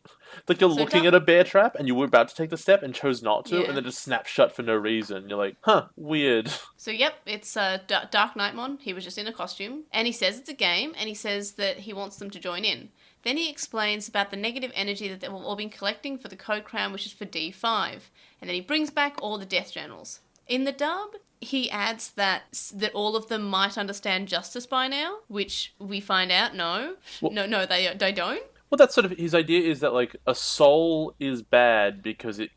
Like you're looking at a bear trap and you were about to take the step and chose not to, and then just snap shut for no reason. You're like, huh, weird. So it's Dark Knightmon. He was just in a costume, and he says it's a game, and he says that he wants them to join in. Then he explains about the negative energy that they've all been collecting for the Code Crown, which is for D5. And then he brings back all the Death Journals. In the dub, he adds that all of them might understand justice by now, which we find out, no, they don't. Well, that's sort of his idea is that like a soul is bad because it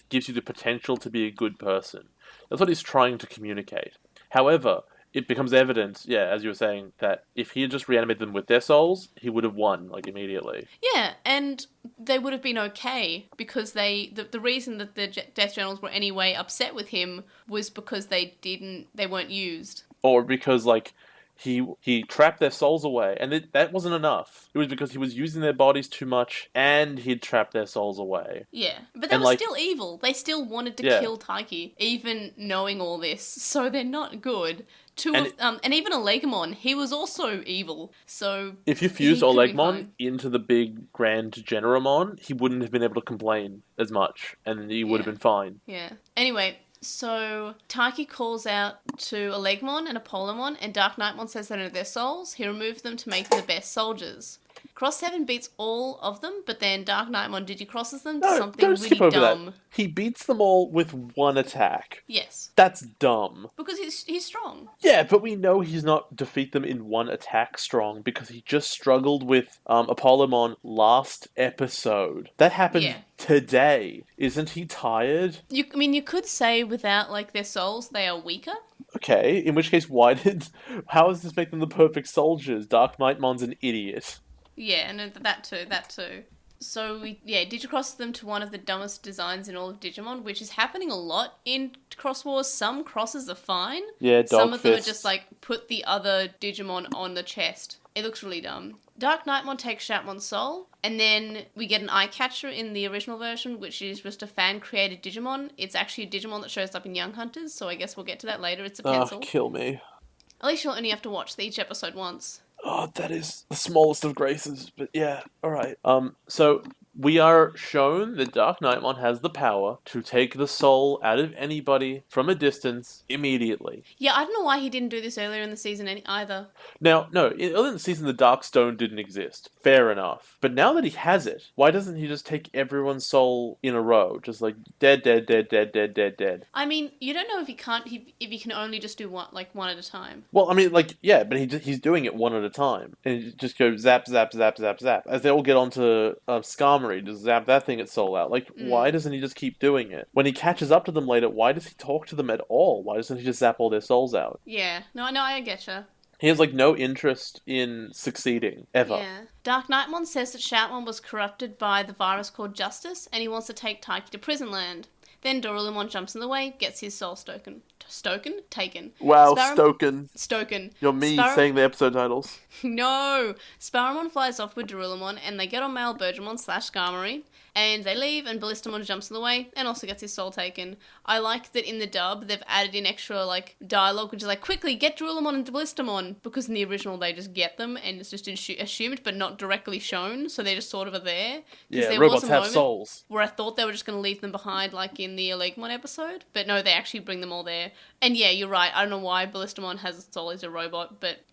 gives you the potential to be a good person. That's what he's trying to communicate. However, it becomes evident, yeah, as you were saying, that if he had just reanimated them with their souls, he would have won, like, immediately. Yeah, and they would have been okay because the reason that the Death Journals were anyway upset with him was because they weren't used. Or because, like, he trapped their souls away, and that wasn't enough. It was because he was using their bodies too much, and he'd trapped their souls away. Yeah, but they were still evil. They still wanted to kill Taiki, even knowing all this, so they're not good. And even Olegmon, he was also evil, so... If you fused Olegmon into the big Grand Generamon, he wouldn't have been able to complain as much, and he would have been fine. Yeah. Anyway... So, Taiki calls out to Olegmon and Apollomon, and Dark Knightmon says they know their souls. He removes them to make them the best soldiers. Cross 7 beats all of them, but then Dark Knightmon digicrosses them to something really dumb. That. He beats them all with one attack. Yes. That's dumb. Because he's strong. Yeah, but we know he's not defeat them in one attack strong because he just struggled with Apollomon last episode. That happened today. Isn't he tired? You could say without, like, their souls, they are weaker. Okay, in which case, how does this make them the perfect soldiers? Dark Knightmon's an idiot. Yeah, and that too. So, digicross them to one of the dumbest designs in all of Digimon, which is happening a lot in Cross Wars. Some crosses are fine. Yeah, Some of them are just, like, put the other Digimon on the chest. It looks really dumb. Dark Knightmon takes Shoutmon's soul, and then we get an eye catcher in the original version, which is just a fan-created Digimon. It's actually a Digimon that shows up in Young Hunters, so I guess we'll get to that later. It's a pencil. Kill me. At least you'll only have to watch each episode once. Oh, that is the smallest of graces, but yeah, alright. So we are shown that Dark Knightmon has the power to take the soul out of anybody from a distance immediately. Yeah, I don't know why he didn't do this earlier in the season either. Now, no, earlier in the season the Dark Stone didn't exist. Fair enough. But now that he has it, why doesn't he just take everyone's soul in a row? Just like, dead, dead, dead, dead, dead, dead, dead. I mean, you don't know if he can only just do one at a time. Well, I mean, like, yeah, but he's doing it one at a time. And he just goes zap, zap, zap, zap, zap. As they all get onto Skarmory, just zap that thing its soul out. Like, why doesn't he just keep doing it? When he catches up to them later, why does he talk to them at all? Why doesn't he just zap all their souls out? Yeah, no, I getcha. He has, like, no interest in succeeding, ever. Yeah. Dark Knightmon says that Shoutmon was corrupted by the virus called Justice, and he wants to take Taiki to Prison Land. Then Dorulumon jumps in the way, gets his soul taken. Wow, Stoken. Stoken. You're me saying the episode titles. No! Sparramon flies off with Dorulumon, and they get on Male Bergermon / Skarmory, and they leave, and Ballistamon jumps in the way, and also gets his soul taken. I like that in the dub, they've added in extra, like, dialogue, which is like, quickly, get Dorulumon and Ballistamon, because in the original they just get them, and it's just assumed, but not directly shown, so they just sort of are there. Yeah, robots have souls. Where I thought they were just going to leave them behind, like in the Olegmon episode, but no, they actually bring them all there. And yeah, you're right, I don't know why Ballistamon has a soul as a robot, but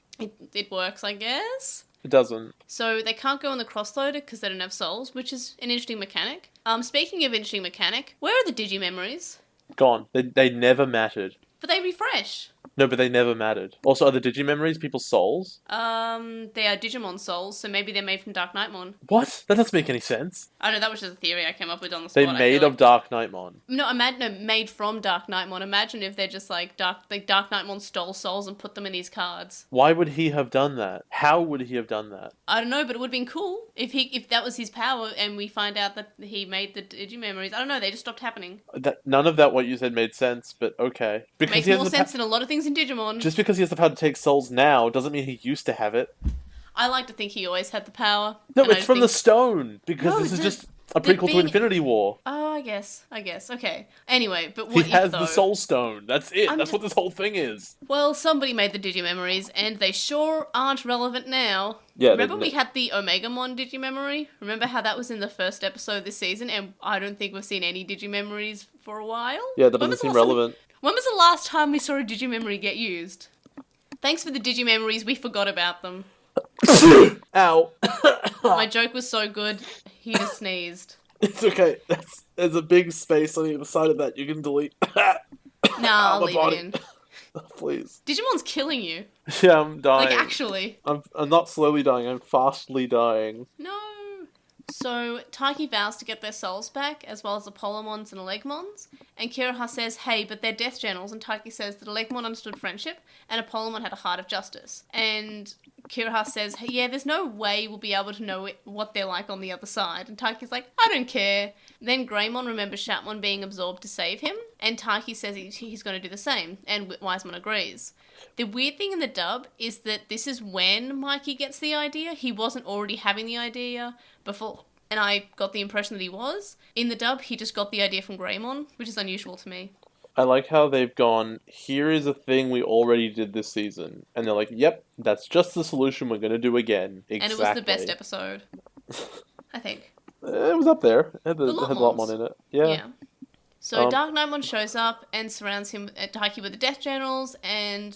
it works, I guess. It doesn't. So they can't go on the crossloader because they don't have souls, which is an interesting mechanic. Speaking of interesting mechanic, where are the DigiMemories? Gone. They never mattered. But they refresh. No, but they never mattered. Also, are the Digimemories people's souls? They are Digimon souls, so maybe they're made from Dark Knightmon. What? That doesn't make any sense. I know, that was just a theory I came up with on the spot. They're made of Dark Knightmon. No, made from Dark Knightmon. Imagine if they're just like Dark Knightmon stole souls and put them in these cards. Why would he have done that? How would he have done that? I don't know, but it would have been cool if that was his power and we find out that he made the Digimemories. I don't know, they just stopped happening. None of that what you said made sense, but okay. Because makes more sense than a lot of things in Digimon. Just because he has the power to take souls now doesn't mean he used to have it. I like to think he always had the power. No, it's from the stone, because this is just a prequel to Infinity War. Oh, I guess. Okay. Anyway, but what he has the Soul Stone. That's it. That's what this whole thing is. Well, somebody made the Digimemories, and they sure aren't relevant now. Yeah, remember we had the Omegamon Digimemory? Remember how that was in the first episode this season, and I don't think we've seen any Digimemories for a while? Yeah, that doesn't seem relevant. When was the last time we saw a Digimemory get used? Thanks for the Digimemories, we forgot about them. Ow. My joke was so good, he just sneezed. It's okay. There's a big space on either side of that you can delete. Nah, I'll leave it in. Please. Digimon's killing you. Yeah, I'm dying. Like, actually. I'm not slowly dying, I'm fastly dying. No. So Taiki vows to get their souls back, as well as the Polymons and Elegmons, and Kiraha says, hey, but they're death journals, and Taiki says that Elegmon understood friendship, and a Polymon had a heart of justice. And Kiraha says, hey, yeah, there's no way we'll be able to know what they're like on the other side, and Taiki's like, I don't care. Then Greymon remembers Shatmon being absorbed to save him, and Taiki says he's going to do the same, and Wisemon agrees. The weird thing in the dub is that this is when Mikey gets the idea. He wasn't already having the idea before, and I got the impression that he was. In the dub, he just got the idea from Greymon, which is unusual to me. I like how they've gone, here is a thing we already did this season. And they're like, yep, that's just the solution we're going to do again. Exactly. And it was the best episode, I think. It was up there. It had a lot more in it. Yeah. So Dark Knightmon shows up and surrounds him at Taiki with the Death Journals, and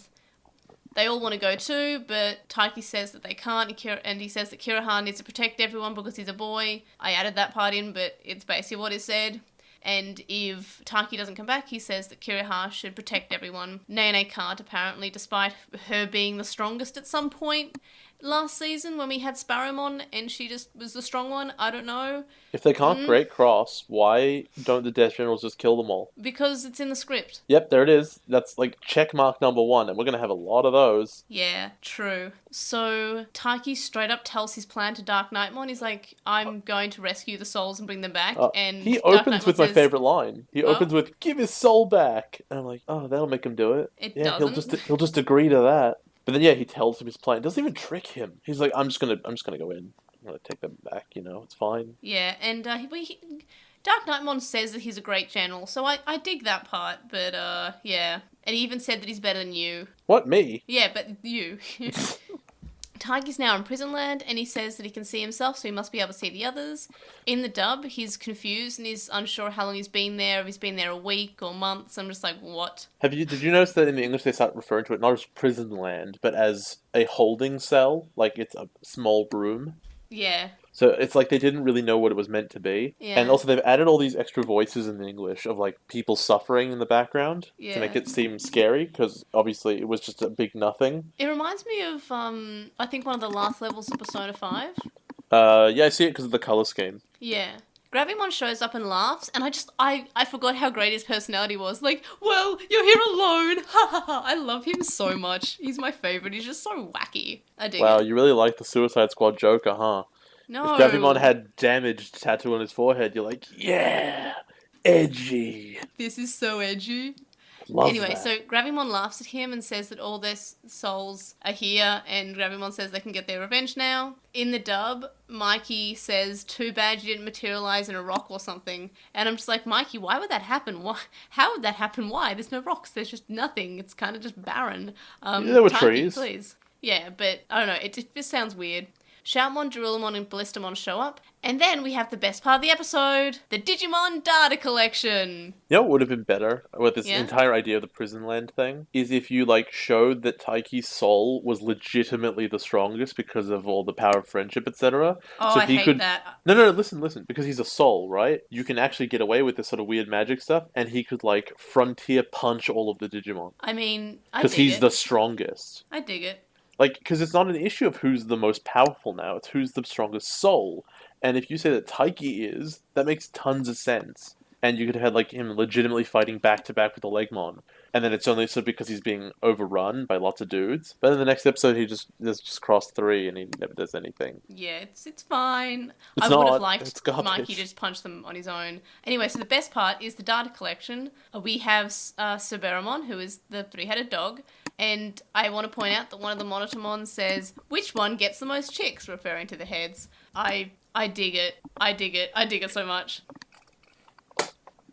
they all want to go too, but Taiki says that they can't, and he says that Kiraha needs to protect everyone because he's a boy. I added that part in, but it's basically what is said. And if Taiki doesn't come back, he says that Kiraha should protect everyone. Nene can't, apparently, despite her being the strongest at some point last season when we had Sparrowmon and she just was the strong one. I don't know. If they can't break Cross, why don't the Death Generals just kill them all? Because it's in the script. Yep, there it is. That's like check mark number 1, and we're going to have a lot of those. Yeah, true. So Taiki straight up tells his plan to Dark Knightmon. He's like, I'm going to rescue the souls and bring them back. And he opens with my favorite line. He opens with, give his soul back. And I'm like, oh, that'll make him do it. It doesn't. He'll just agree to that. But then, yeah, he tells him his plan. Doesn't even trick him. He's like, I'm just gonna go in. I'm gonna take them back. It's fine. Yeah, and Dark Knightmon says that he's a great general, so I dig that part. But yeah, and he even said that he's better than you. What, me? Yeah, but you. Taiki's now in prison land, and he says that he can see himself, so he must be able to see the others. In the dub, he's confused and he's unsure how long he's been there, if he's been there a week or months. I'm just like, what? Did you notice that in the English they start referring to it not as prison land, but as a holding cell? Like it's a small room? Yeah. So it's like they didn't really know what it was meant to be. Yeah. And also they've added all these extra voices in the English of like people suffering in the background to make it seem scary, because obviously it was just a big nothing. It reminds me of, I think one of the last levels of Persona 5. Yeah, I see it because of the colour scheme. Yeah. Gravimon shows up and laughs, and I forgot how great his personality was. Like, well, you're here alone. Ha ha ha. I love him so much. He's my favourite. He's just so wacky. I dig it. Wow, you really like the Suicide Squad Joker, huh? No. If Gravimon had damaged tattoo on his forehead, you're like, yeah, edgy. This is so edgy. Love anyway, that. so Gravimon laughs at him and says that all their souls are here, and Gravimon says they can get their revenge now. In the dub, Mikey says, too bad you didn't materialize in a rock or something. And I'm just like, Mikey, why would that happen? How would that happen? Why? There's no rocks. There's just nothing. It's kind of just barren. There were Taiki, trees. Please. Yeah, but I don't know. It just sounds weird. Shoutmon, Drillmon, and Ballistamon show up. And then we have the best part of the episode, the Digimon data collection. You know what would have been better with this entire idea of the prison land thing? Is if you, showed that Taiki's soul was legitimately the strongest because of all the power of friendship, etc. Oh, so I hate that. No, listen. Because he's a soul, right? You can actually get away with this sort of weird magic stuff, and he could, frontier punch all of the Digimon. I mean, because he's the strongest. I dig it. Because it's not an issue of who's the most powerful now, it's who's the strongest soul. And if you say that Taiki is, that makes tons of sense. And you could have had, him legitimately fighting back-to-back with the Legmon. And then it's only because he's being overrun by lots of dudes. But in the next episode, there's just cross 3 and he never does anything. Yeah, it's fine. I would have liked Mikey to just punch them on his own. Anyway, so the best part is the data collection. We have Suberamon, who is the 3-headed dog. And I want to point out that one of the Monitormon says, which one gets the most chicks, referring to the heads. I dig it. I dig it so much.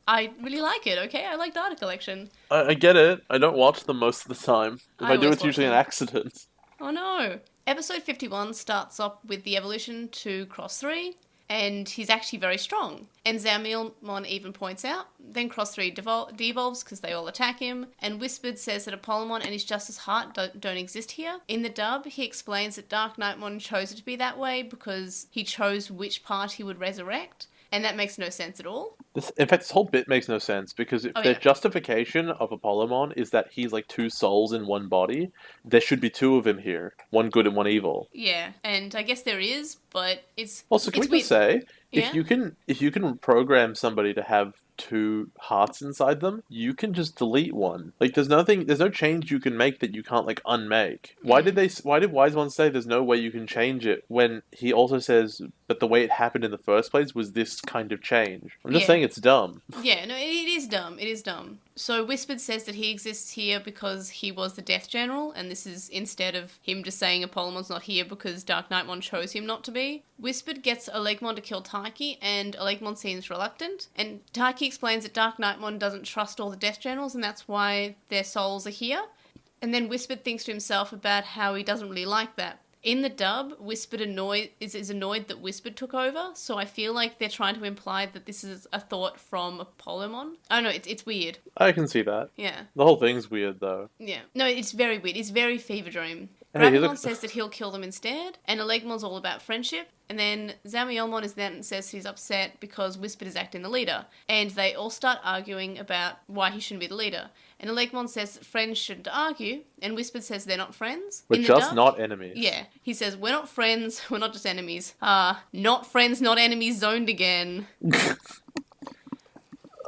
I really like it, okay? I like data collection. I get it. I don't watch them most of the time. If I do, it's usually an accident. Oh no. Episode 51 starts off with the evolution to Cross 3, and he's actually very strong. And Zamilmon even points out. Then Cross 3 devolves because they all attack him, and Whispered says that Apollomon and his Justice Heart don't exist here. In the dub, he explains that Dark Knightmon chose it to be that way because he chose which part he would resurrect. And that makes no sense at all. In fact, this whole bit makes no sense because if their justification of Apollomon is that he's like two souls in one body, there should be two of him here, one good and one evil. Yeah, and I guess there is, but it's Also, can it's we just say Yeah? if you can program somebody to have two hearts inside them, you can just delete one. Like there's no change you can make that you can't like unmake. Why did Wise One say there's no way you can change it when he also says that the way it happened in the first place was this kind of change? I'm just saying it's dumb. Yeah, no, it is dumb. It is dumb. So Whispered says that he exists here because he was the Death General, and this is instead of him just saying Apollomon's not here because Dark Knightmon chose him not to be. Whispered gets Olegmon to kill Taiki, and Olegmon seems reluctant, and Taiki explains that Dark Knightmon doesn't trust all the Death Generals, and that's why their souls are here. And then Whispered thinks to himself about how he doesn't really like that. In the dub, Whispered is annoyed that Whispered took over, so I feel like they're trying to imply that this is a thought from Apollomon. I don't know, it's weird. I can see that. Yeah. The whole thing's weird, though. Yeah. No, it's very weird. It's very Fever Dream. Hey, Gravamon says that he'll kill them instead, and Olegmon's all about friendship, and then Zamielmon then says he's upset because Whispered is acting the leader, and they all start arguing about why he shouldn't be the leader. And Olegmon says that friends shouldn't argue, and Whispered says they're not friends. We're just not enemies. Yeah. He says, we're not friends, we're not just enemies. Not friends, not enemies zoned again.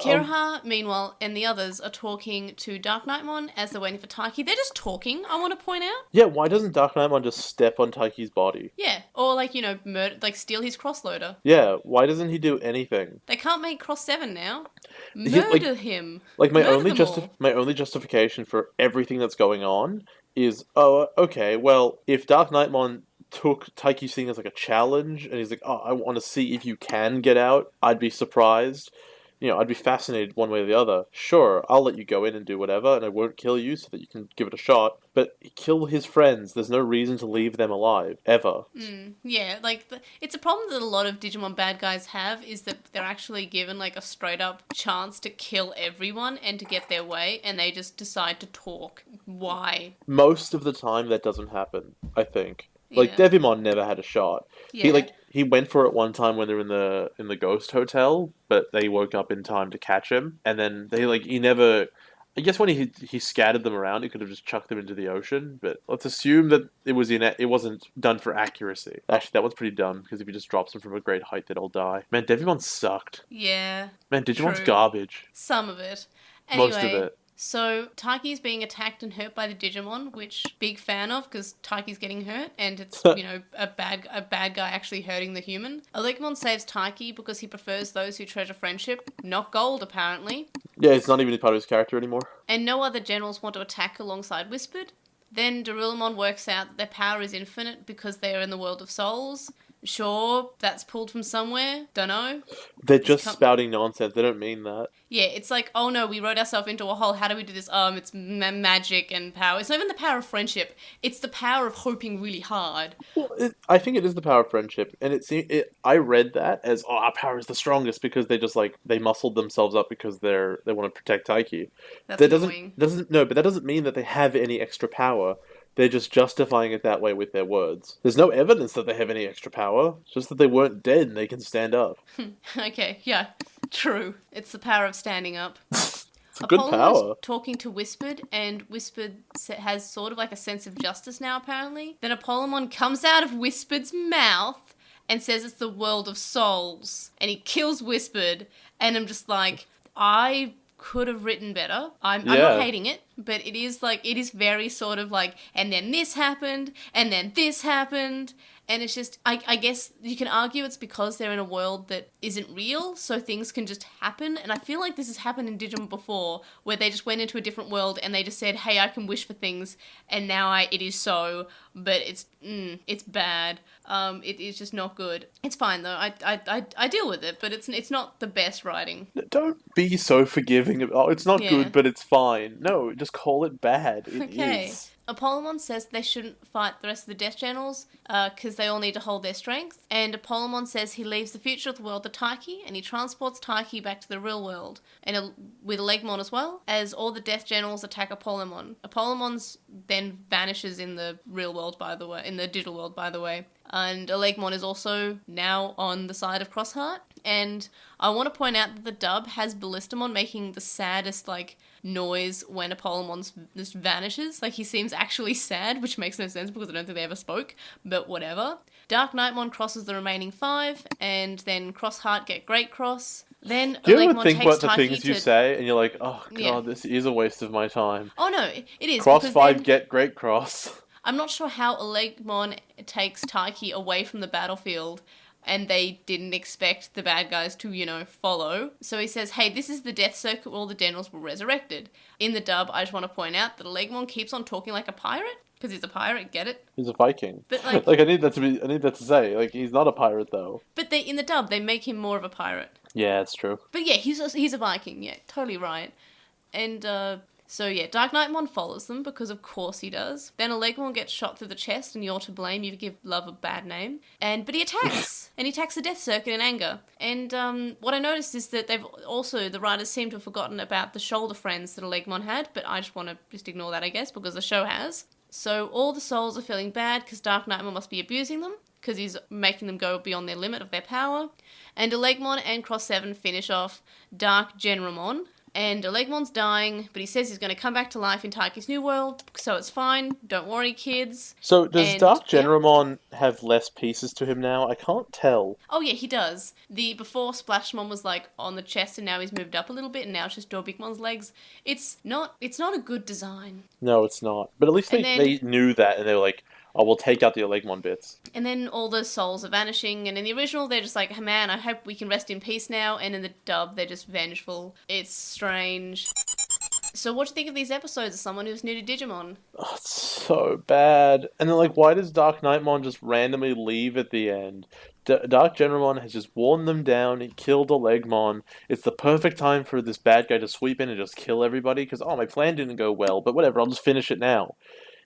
Kiraha, meanwhile, and the others are talking to Dark Knightmon as they're waiting for Taiki. They're just talking, I want to point out. Yeah, why doesn't Dark Knightmon just step on Taiki's body? Yeah, or steal his crossloader. Yeah, why doesn't he do anything? They can't make Cross 7 now. Murder him. Like my Murder only justification for everything that's going on is, okay, well, if Dark Knightmon took Taiki's thing as like a challenge, and he's like, I want to see if you can get out, I'd be surprised. I'd be fascinated one way or the other. Sure, I'll let you go in and do whatever, and I won't kill you so that you can give it a shot. But kill his friends. There's no reason to leave them alive, ever. Yeah, it's a problem that a lot of Digimon bad guys have, is that they're actually given, a straight-up chance to kill everyone and to get their way, and they just decide to talk. Why? Most of the time, that doesn't happen, I think. Yeah. Devimon never had a shot. Yeah. He went for it one time when they were in the ghost hotel, but they woke up in time to catch him, and then he never. I guess when he scattered them around, he could have just chucked them into the ocean. But let's assume that it wasn't done for accuracy. Actually, that one's pretty dumb because if he just drops them from a great height, they'd all die. Man, Devimon sucked. Yeah. Man, Digimon's true. garbage. Some of it. Anyway, most of it. So Taiki's being attacked and hurt by the Digimon, which big fan of because Taiki's getting hurt and it's a bad guy actually hurting the human. Olegmon saves Taiki because he prefers those who treasure friendship, not gold apparently. Yeah, it's not even part of his character anymore. And no other generals want to attack alongside Whispered. Then Darulamon works out that their power is infinite because they are in the world of souls. Sure, that's pulled from somewhere. Don't know. They're just spouting nonsense. They don't mean that. Yeah, it's like, oh no, we wrote ourselves into a hole. How do we do this? It's magic and power. It's not even the power of friendship. It's the power of hoping really hard. Well, I think it is the power of friendship, and I read that as, our power is the strongest because they just they muscled themselves up because they want to protect Taiki. That's annoying. But that doesn't mean that they have any extra power. They're just justifying it that way with their words. There's no evidence that they have any extra power. It's just that they weren't dead and they can stand up. Okay, yeah, true. It's the power of standing up. It's a good power. Talking to Whispered, and Whispered has sort of a sense of justice now, apparently. Then Apollomon comes out of Whispered's mouth and says it's the world of souls. And he kills Whispered, and I'm just I could have written better. I'm not hating it, but it is very sort of and then this happened, and then this happened, and it's just, I guess you can argue it's because they're in a world that isn't real, so things can just happen, and I feel like this has happened in Digimon before, where they just went into a different world and they just said, hey, I can wish for things, and now it is so, but it's bad. It is just not good. It's fine though. I deal with it, but it's not the best writing. Don't be so forgiving. It's not good, but it's fine. No, just call it bad. It is. Apollomon says they shouldn't fight the rest of the Death Channels because they all need to hold their strength. And Apollomon says he leaves the future of the world to Taiki and he transports Taiki back to the real world. And with Legmon as well, as all the Death Channels attack Apollomon. Apollomon's then vanishes in the real world, by the way, in the digital world, by the way. And Legmon is also now on the side of Crossheart. And I want to point out that the dub has Ballistamon making the saddest, noise when Apollomon just vanishes. He seems actually sad, which makes no sense because I don't think they ever spoke, but whatever. Dark Knightmon crosses the remaining 5, and then Crossheart get Great Cross. Then Do you ever Legmon think takes about the Taiki things you to... say, and you're like, oh god, Yeah. this is a waste of my time. Oh no, it is. Cross 5, then... get Great Cross. I'm not sure how Legmon takes Taiki away from the battlefield, and they didn't expect the bad guys to, follow. So he says, hey, this is the death circuit where all the generals were resurrected. In the dub, I just want to point out that Legmon keeps on talking like a pirate, because he's a pirate, get it? He's a Viking. But I need that to say. He's not a pirate though. But in the dub, they make him more of a pirate. Yeah, it's true. But yeah, he's a Viking, yeah, totally right. And, so yeah, Dark Knightmon follows them, because of course he does. Then a Legmon gets shot through the chest, and you're to blame, you give love a bad name. But he attacks! And he attacks the Death Circuit in anger. And what I noticed is that the writers seem to have forgotten about the shoulder friends that a Legmon had, but I just want to ignore that, I guess, because the show has. So all the souls are feeling bad, because Dark Knightmon must be abusing them, because he's making them go beyond their limit of their power. And Legmon and Cross 7 finish off Dark Genramon. And Legmon's dying, but he says he's going to come back to life in Taiki's new world, so it's fine. Don't worry, kids. So does Dark Genramon have less pieces to him now? I can't tell. Oh yeah, he does. Before Splashmon was on the chest, and now he's moved up a little bit, and now it's just Dorbigmon's legs. It's not a good design. No, it's not. But at least they knew that, and they were like, oh, we'll take out the Legmon bits. And then all the souls are vanishing, and in the original, they're just like, hey, man, I hope we can rest in peace now, and in the dub, they're just vengeful. It's strange. So what do you think of these episodes as someone who's new to Digimon? Oh, it's so bad. And then, why does Dark Knightmon just randomly leave at the end? Dark Genramon has just worn them down, he killed a Legmon. It's the perfect time for this bad guy to sweep in and just kill everybody, because, my plan didn't go well, but whatever, I'll just finish it now.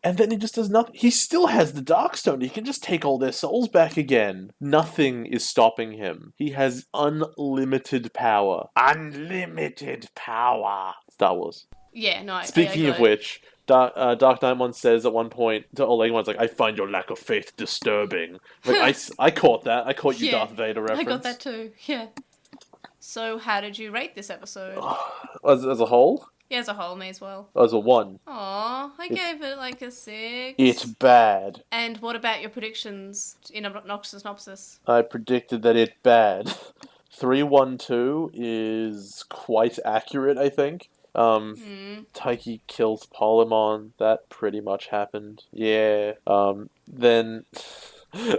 And then he just does nothing. He still has the Darkstone. He can just take all their souls back again. Nothing is stopping him. He has unlimited power. Unlimited power. Star Wars. Yeah, no, Speaking of which, Dark Knightmon says at one point to Olegmon's I find your lack of faith disturbing. I caught that. I caught you Darth Vader reference. I got that too, yeah. So how did you rate this episode? As a whole? Yeah, as a whole, may as well. As a 1. Aw, I gave it a 6. It's bad. And what about your predictions in Obnoxious Synopsis? I predicted that it's bad. 312 is quite accurate, I think. Taiki kills Polymon. That pretty much happened. Yeah. Then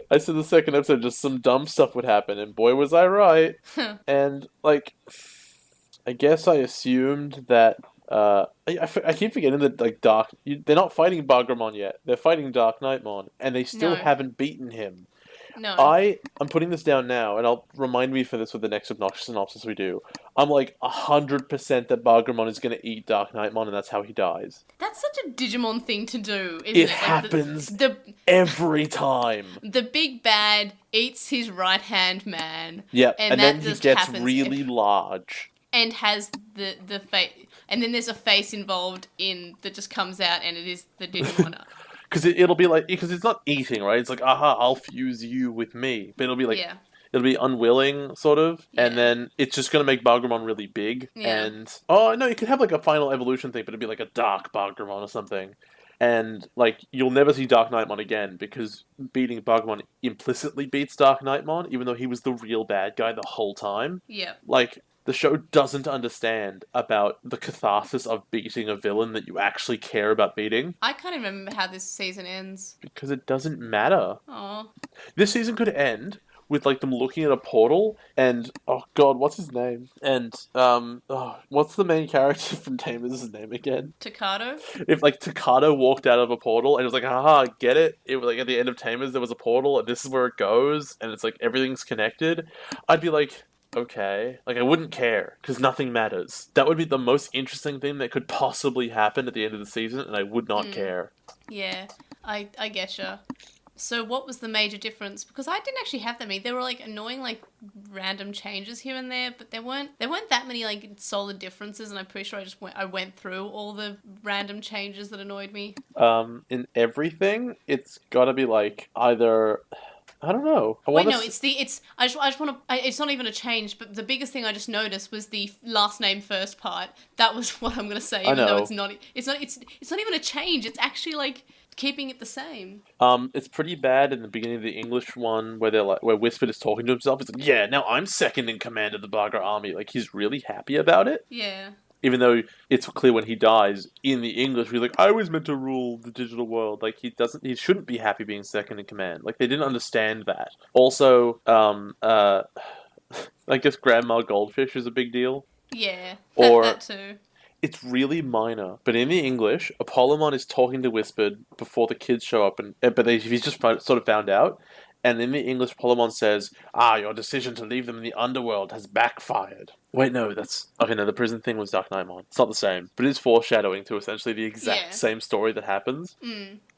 I said the second episode, just some dumb stuff would happen, and boy was I right. And, I guess I assumed that I keep forgetting that they're not fighting Bagramon yet. They're fighting Dark Knightmon, and they still haven't beaten him. No. I'm putting this down now, and I'll remind me for this with the next Obnoxious Synopsis we do. I'm 100% that Bagramon is going to eat Dark Knightmon, and that's how he dies. That's such a Digimon thing to do, isn't it? It happens every time. The big bad eats his right-hand man. Yep, and then he gets really large. And has the face, and then there's a face involved that just comes out, and it is the Digimon. Because it'll be because it's not eating, right? It's aha, I'll fuse you with me. But it'll be it'll be unwilling, sort of. Yeah. And then it's just going to make Bagramon really big. Yeah. And, no, you could have a final evolution thing, but it'd be a dark Bagramon or something. And, you'll never see Dark Knightmon again, because beating Bagramon implicitly beats Dark Knightmon, even though he was the real bad guy the whole time. Yeah. The show doesn't understand about the catharsis of beating a villain that you actually care about beating. I can't even remember how this season ends. Because it doesn't matter. Aww. This season could end with them looking at a portal and oh god, what's his name? And what's the main character from Tamer's name again? Takato? If Takato walked out of a portal and it was haha, get it? It was at the end of Tamer's there was a portal and this is where it goes and it's everything's connected. I'd be okay. I wouldn't care, because nothing matters. That would be the most interesting thing that could possibly happen at the end of the season, and I would not care. Yeah, I getcha. So what was the major difference? Because I didn't actually have that many. There were, annoying, random changes here and there, but there weren't that many, solid differences, and I'm pretty sure I went through all the random changes that annoyed me. In everything, it's gotta be, either... I don't know. Wait, no, I just want to. It's not even a change, but the biggest thing I just noticed was the last name first part. That was what I'm gonna say, I even though know. it's not. It's not even a change. It's actually like keeping it the same. It's pretty bad in the beginning of the English one where they're like where Whispered is talking to himself. It's like, yeah, now I'm second in command of the Bagra army. Like he's really happy about it. Yeah. Even though it's clear when he dies in the English, he's like, I was meant to rule the digital world. Like he shouldn't be happy being second in command. Like they didn't understand that. Also, I guess Grandma Goldfish is a big deal. Yeah. Or That too. it's really minor, but in the English, Apollomon is talking to Whispered before the kids show up, he's just sort of found out. And in the English, Polemon says, your decision to leave them in the underworld has backfired. Wait, no, the prison thing was Dark Knightmon. It's not the same, but it is foreshadowing to essentially the exact same story that happens.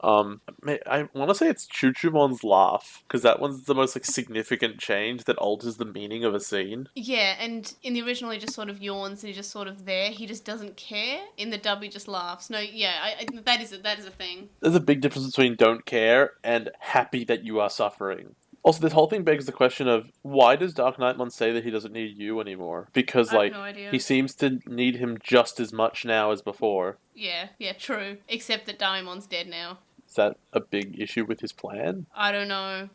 I want to say it's Chuchumon's laugh, because that one's the most, significant change that alters the meaning of a scene. Yeah, and in the original he just sort of yawns and he's just sort of there. He just doesn't care. In the dub he just laughs. No, yeah, that is a thing. There's a big difference between don't care and happy that you are suffering. Also, this whole thing begs the question of why does Dark Knightmon say that he doesn't need you anymore? Because, I have no idea. he seems to need him just as much now as before. Yeah, true. Except that Daimon's dead now. Is that a big issue with his plan? I don't know.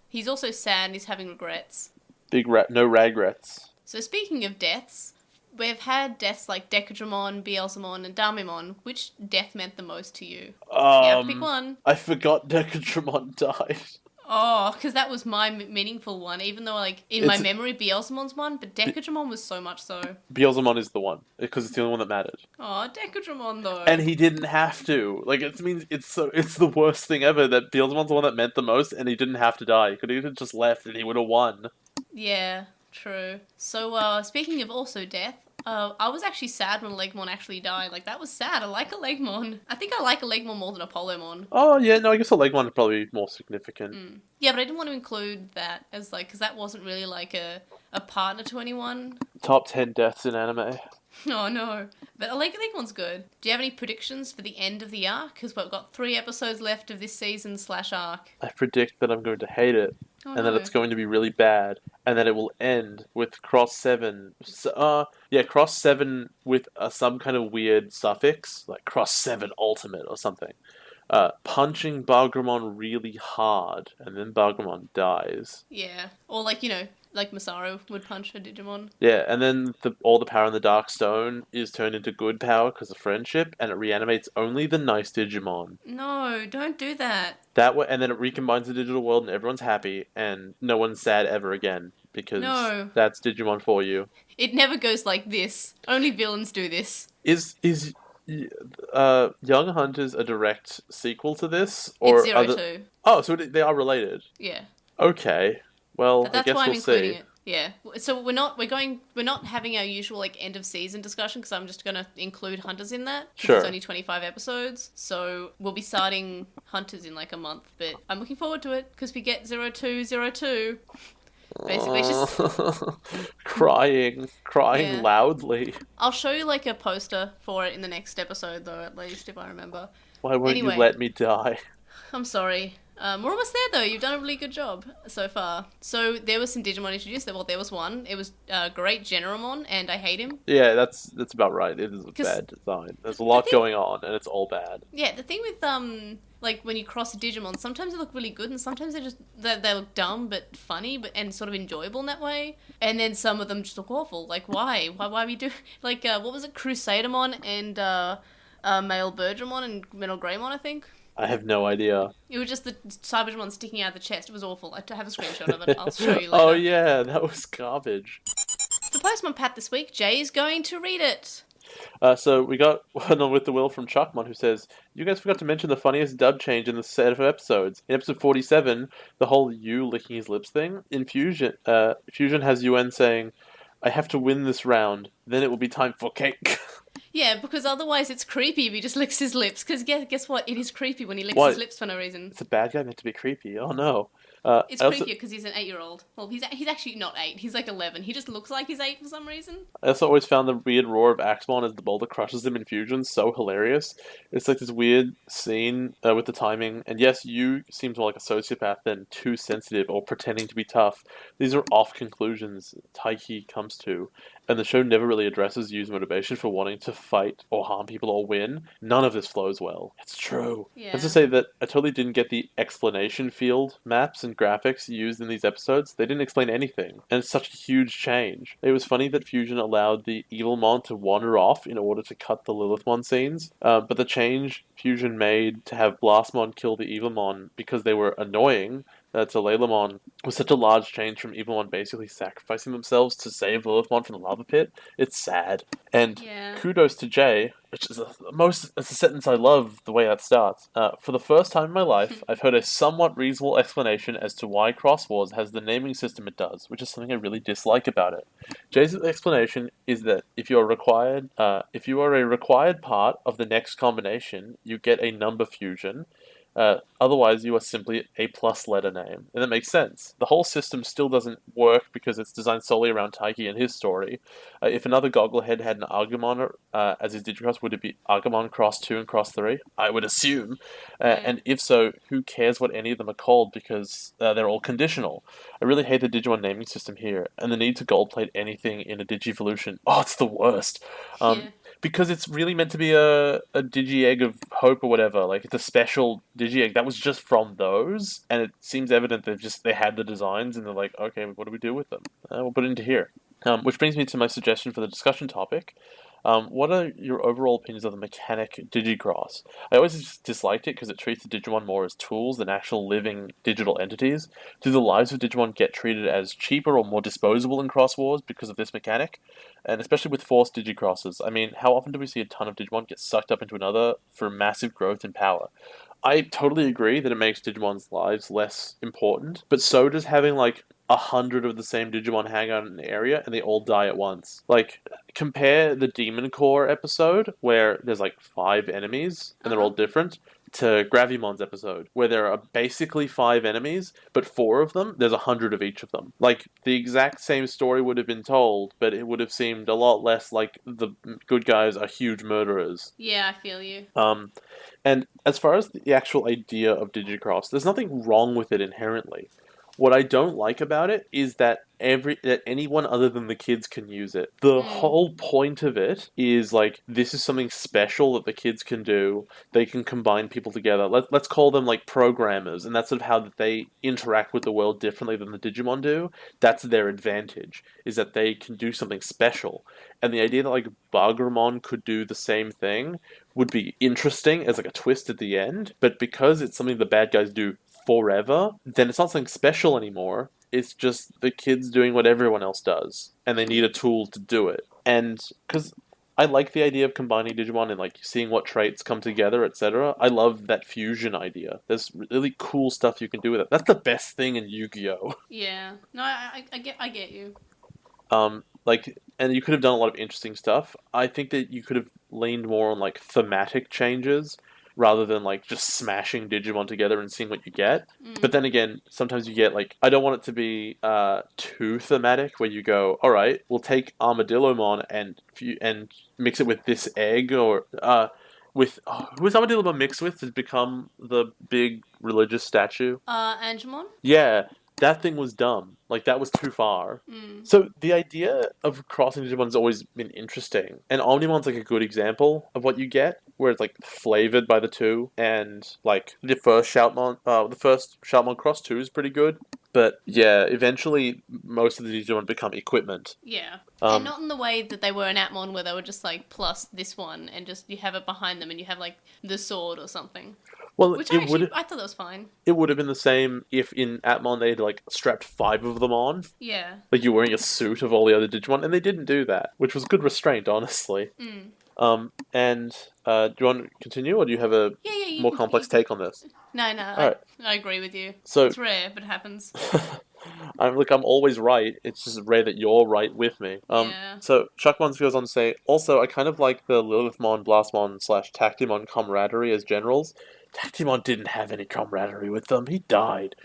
He's also sad and he's having regrets. No regrets. So speaking of deaths, we've had deaths like Decadramon, Beelzemon, and Damimon. Which death meant the most to you? You have to pick one. I forgot Decadramon died. Oh, because that was my meaningful one, even though, in my memory, Beelzemon's one, but Decadramon was so much so. Beelzemon is the one, because it's the only one that mattered. Oh, Decadramon, though. And he didn't have to. It means it's the worst thing ever that Beelzemon's the one that meant the most, and he didn't have to die. He could have just left, and he would have won. Yeah, true. So, speaking of also death, I was actually sad when Legmon actually died. That was sad. I like a Legmon. I think I like a Legmon more than a Apollomon. Oh, yeah, no, I guess a Legmon is probably more significant. Yeah, but I didn't want to include that as, because that wasn't really, a partner to anyone. Top 10 deaths in anime. Oh, no. But I like Legmon's good. Do you have any predictions for the end of the arc? Because we've got 3 episodes left of this season /arc. I predict that I'm going to hate it. And that it's going to be really bad, and that it will end with Cross 7. Cross 7 with some kind of weird suffix, like Cross 7 Ultimate or something. Punching Bagramon really hard, and then Bagramon dies. Yeah. Or like Masaru would punch a Digimon. Yeah, and then all the power in the Dark Stone is turned into good power because of friendship, and it reanimates only the nice Digimon. No, don't do that. That way, and then it recombines the digital world, and everyone's happy, and no one's sad ever again because that's Digimon for you. It never goes like this. Only villains do this. Is Young Hunters a direct sequel to this, or it's 02? Oh, so they are related. Yeah. Okay. Well, that's I guess why I'm we'll including see. it. Yeah. So we're not having our usual end of season discussion because I'm just gonna include Hunters in that. Sure. It's only 25 episodes, so we'll be starting Hunters in a month. But I'm looking forward to it because we get 0202. Basically, it's just crying loudly. I'll show you a poster for it in the next episode, though. At least if I remember. Why won't you let me die? I'm sorry. We're almost there, though. You've done a really good job so far. So there was some Digimon introduced. Well, there was one. It was Great Generamon, and I hate him. Yeah, that's about right. It is a bad design. There's a lot going on, and it's all bad. Yeah, the thing with when you cross a Digimon, sometimes they look really good, and sometimes they look dumb but funny, and sort of enjoyable in that way. And then some of them just look awful. Why? Why we do what was it? Crusadamon and Male Birdramon and Metal Greymon, I think. I have no idea. It was just the Cybermon sticking out of the chest. It was awful. I have a screenshot of it. I'll show you later. Oh yeah, that was garbage. For Postmon Pat this week, Jay is going to read it. So we got one on With the Will from Chuckmon who says, you guys forgot to mention the funniest dub change in the set of episodes. In episode 47, the whole you licking his lips thing, in Fusion has Yuen saying, I have to win this round, then it will be time for cake. Yeah, because otherwise it's creepy if he just licks his lips. Because guess what? It is creepy when he licks his lips for no reason. It's a bad guy meant to be creepy. Oh no. It's I also creepier because he's an 8-year-old. Well, he's actually not 8. He's like 11. He just looks like he's 8 for some reason. I also always found the weird roar of Axmon as the boulder crushes him in fusion so hilarious. It's like this weird scene with the timing. And yes, you seems more like a sociopath than too sensitive or pretending to be tough. These are off conclusions Taiki comes to, and the show never really addresses Yu's motivation for wanting to fight or harm people or win. None of this flows well. It's true. I have to Yeah. say that I totally didn't get the explanation field maps and graphics used in these episodes. They didn't explain anything, and it's such a huge change. It was funny that Fusion allowed the Evilmon to wander off in order to cut the Lilithmon scenes, but the change Fusion made to have Blastmon kill the Evilmon because they were annoying to Laylamon was such a large change from Evilmon basically sacrificing themselves to save Lilithmon from the lava pit. It's sad. And Yeah. kudos to Jay, which is it's a sentence I love the way that starts. For the first time in my life, I've heard a somewhat reasonable explanation as to why Cross Wars has the naming system it does, which is something I really dislike about it. Jay's explanation is that if you are a required part of the next combination, you get a number fusion. Otherwise, you are simply a plus letter name. And that makes sense. The whole system still doesn't work because it's designed solely around Taiki and his story. If another Gogglehead had an Agumon as his Digicross, would it be Agumon Cross 2 and Cross 3? I would assume. Yeah. And if so, who cares what any of them are called because they're all conditional. I really hate the Digimon naming system here, and the need to gold-plate anything in a Digivolution. Oh, it's the worst. Yeah. Because it's really meant to be a Digi-Egg of Hope or whatever. Like, it's a special Digi-Egg that was just from those, and it seems evident they had the designs, and they're like, okay, what do we do with them? We'll put it into here. Which brings me to my suggestion for the discussion topic. What are your overall opinions of the mechanic Digicross? I always disliked it because it treats the Digimon more as tools than actual living digital entities. Do the lives of Digimon get treated as cheaper or more disposable in Cross Wars because of this mechanic? And especially with forced Digicrosses. I mean, how often do we see a ton of Digimon get sucked up into another for massive growth and power? I totally agree that it makes Digimon's lives less important, but so does having like 100 of the same Digimon hang out in an area and they all die at once. Like, compare the Demon Core episode where there's like 5 enemies and they're all different to Gravimon's episode where there are basically 5 enemies, but 4 of them, there's 100 of each of them. Like, the exact same story would have been told, but it would have seemed a lot less like the good guys are huge murderers. Yeah, I feel you. And as far as the actual idea of Digicross, there's nothing wrong with it inherently. What I don't like about it is that anyone other than the kids can use it. The whole point of it is like this is something special that the kids can do. They can combine people together. Let's call them like programmers, and that's sort of how they interact with the world differently than the Digimon do. That's their advantage, is that they can do something special. And the idea that like Bagramon could do the same thing would be interesting as like a twist at the end, but because it's something the bad guys do forever, then it's not something special anymore. It's just the kids doing what everyone else does, and they need a tool to do it. And because I like the idea of combining Digimon and like seeing what traits come together, etc. I love that fusion idea. There's really cool stuff you can do with it. That's the best thing in Yu-Gi-Oh! Yeah. No, I get you. And you could have done a lot of interesting stuff. I think that you could have leaned more on like thematic changes rather than like just smashing Digimon together and seeing what you get. But then again, sometimes you get like, I don't want it to be too thematic where you go, all right, we'll take Armadillomon and mix it with this egg or who's Armadillomon mixed with to become the big religious statue? Angemon? Yeah. That thing was dumb. Like, that was too far. So, the idea of crossing Digimon has always been interesting. And Omnimon's, like, a good example of what you get, where it's, like, flavored by the two. And, like, the first Shoutmon Cross 2 is pretty good. But, yeah, eventually, most of the Digimon become equipment. Yeah. And not in the way that they were in Atmon, where they were just, like, plus this one, and just you have it behind them, and you have, like, the sword or something. Well, Which I thought that was fine. It would have been the same if in Atmon they had, like, strapped 5 of them on. Yeah. Like, you're wearing a suit of all the other Digimon, and they didn't do that, which was good restraint, honestly. Do you want to continue, or do you have a more complex take on this? No, I agree with you. So, it's rare, but it happens. I'm always right. It's just rare that you're right with me. So Chuckmon goes on to say, also, I kind of like the Lilithmon, Blastmon / Tactimon camaraderie as generals. Tactimon didn't have any camaraderie with them. He died.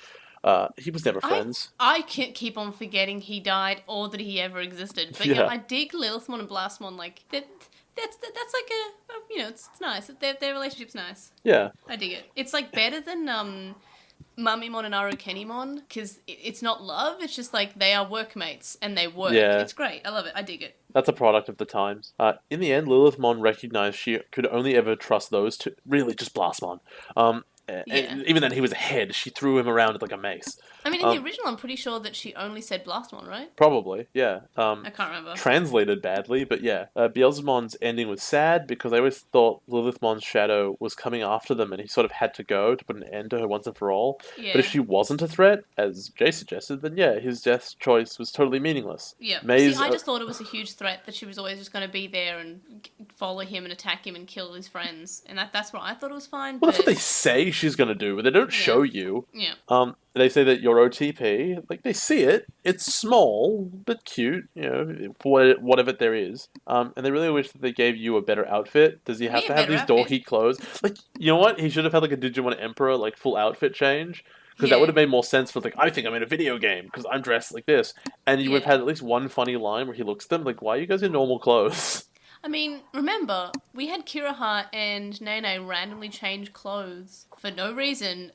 He was never friends. I can't keep on forgetting he died or that he ever existed. But yeah, Yeah. I dig Lilithmon and Blastmon. Like that's like it's nice. Their relationship's nice. Yeah. I dig it. It's like better than Mummymon and Arukenimon because it's not love. It's just like they are workmates and they work. Yeah. It's great. I love it. I dig it. That's a product of the times. In the end, Lilithmon recognized she could only ever trust those two. Really, just Blastmon. And even then, he was ahead. She threw him around like a mace. I mean, in the original, I'm pretty sure that she only said Blastmon, right? Probably, yeah. I can't remember. Translated badly, but yeah. Beelzemon's ending was sad because I always thought Lilithmon's shadow was coming after them and he sort of had to go to put an end to her once and for all. Yeah. But if she wasn't a threat, as Jay suggested, then yeah, his death choice was totally meaningless. Yeah. May's, See, I just thought it was a huge threat that she was always just going to be there and follow him and attack him and kill his friends. And that's what I thought it was fine. Well, that's what they say she's going to do, but they don't show you. Yeah. They say that your OTP, like, they see it. It's small, but cute, for whatever there is. And they really wish that they gave you a better outfit. Does he have to have these dorky clothes? Like, you know what? He should have had, like, a Digimon Emperor, like, full outfit change. Because that would have made more sense for, like, I think I'm in a video game, because I'm dressed like this. And you would have had at least one funny line where he looks at them, like, why are you guys in normal clothes? I mean, remember, we had Kiraha and Nene randomly change clothes for no reason,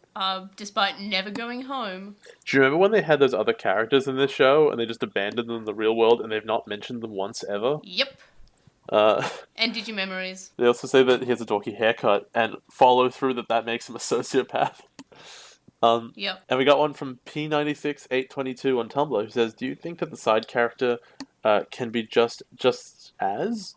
despite never going home. Do you remember when they had those other characters in this show, and they just abandoned them in the real world, and they've not mentioned them once ever? Yep. And DigiMemories. They also say that he has a dorky haircut, and follow through that makes him a sociopath. Yep. And we got one from P96822 on Tumblr, who says, do you think that the side character can be just as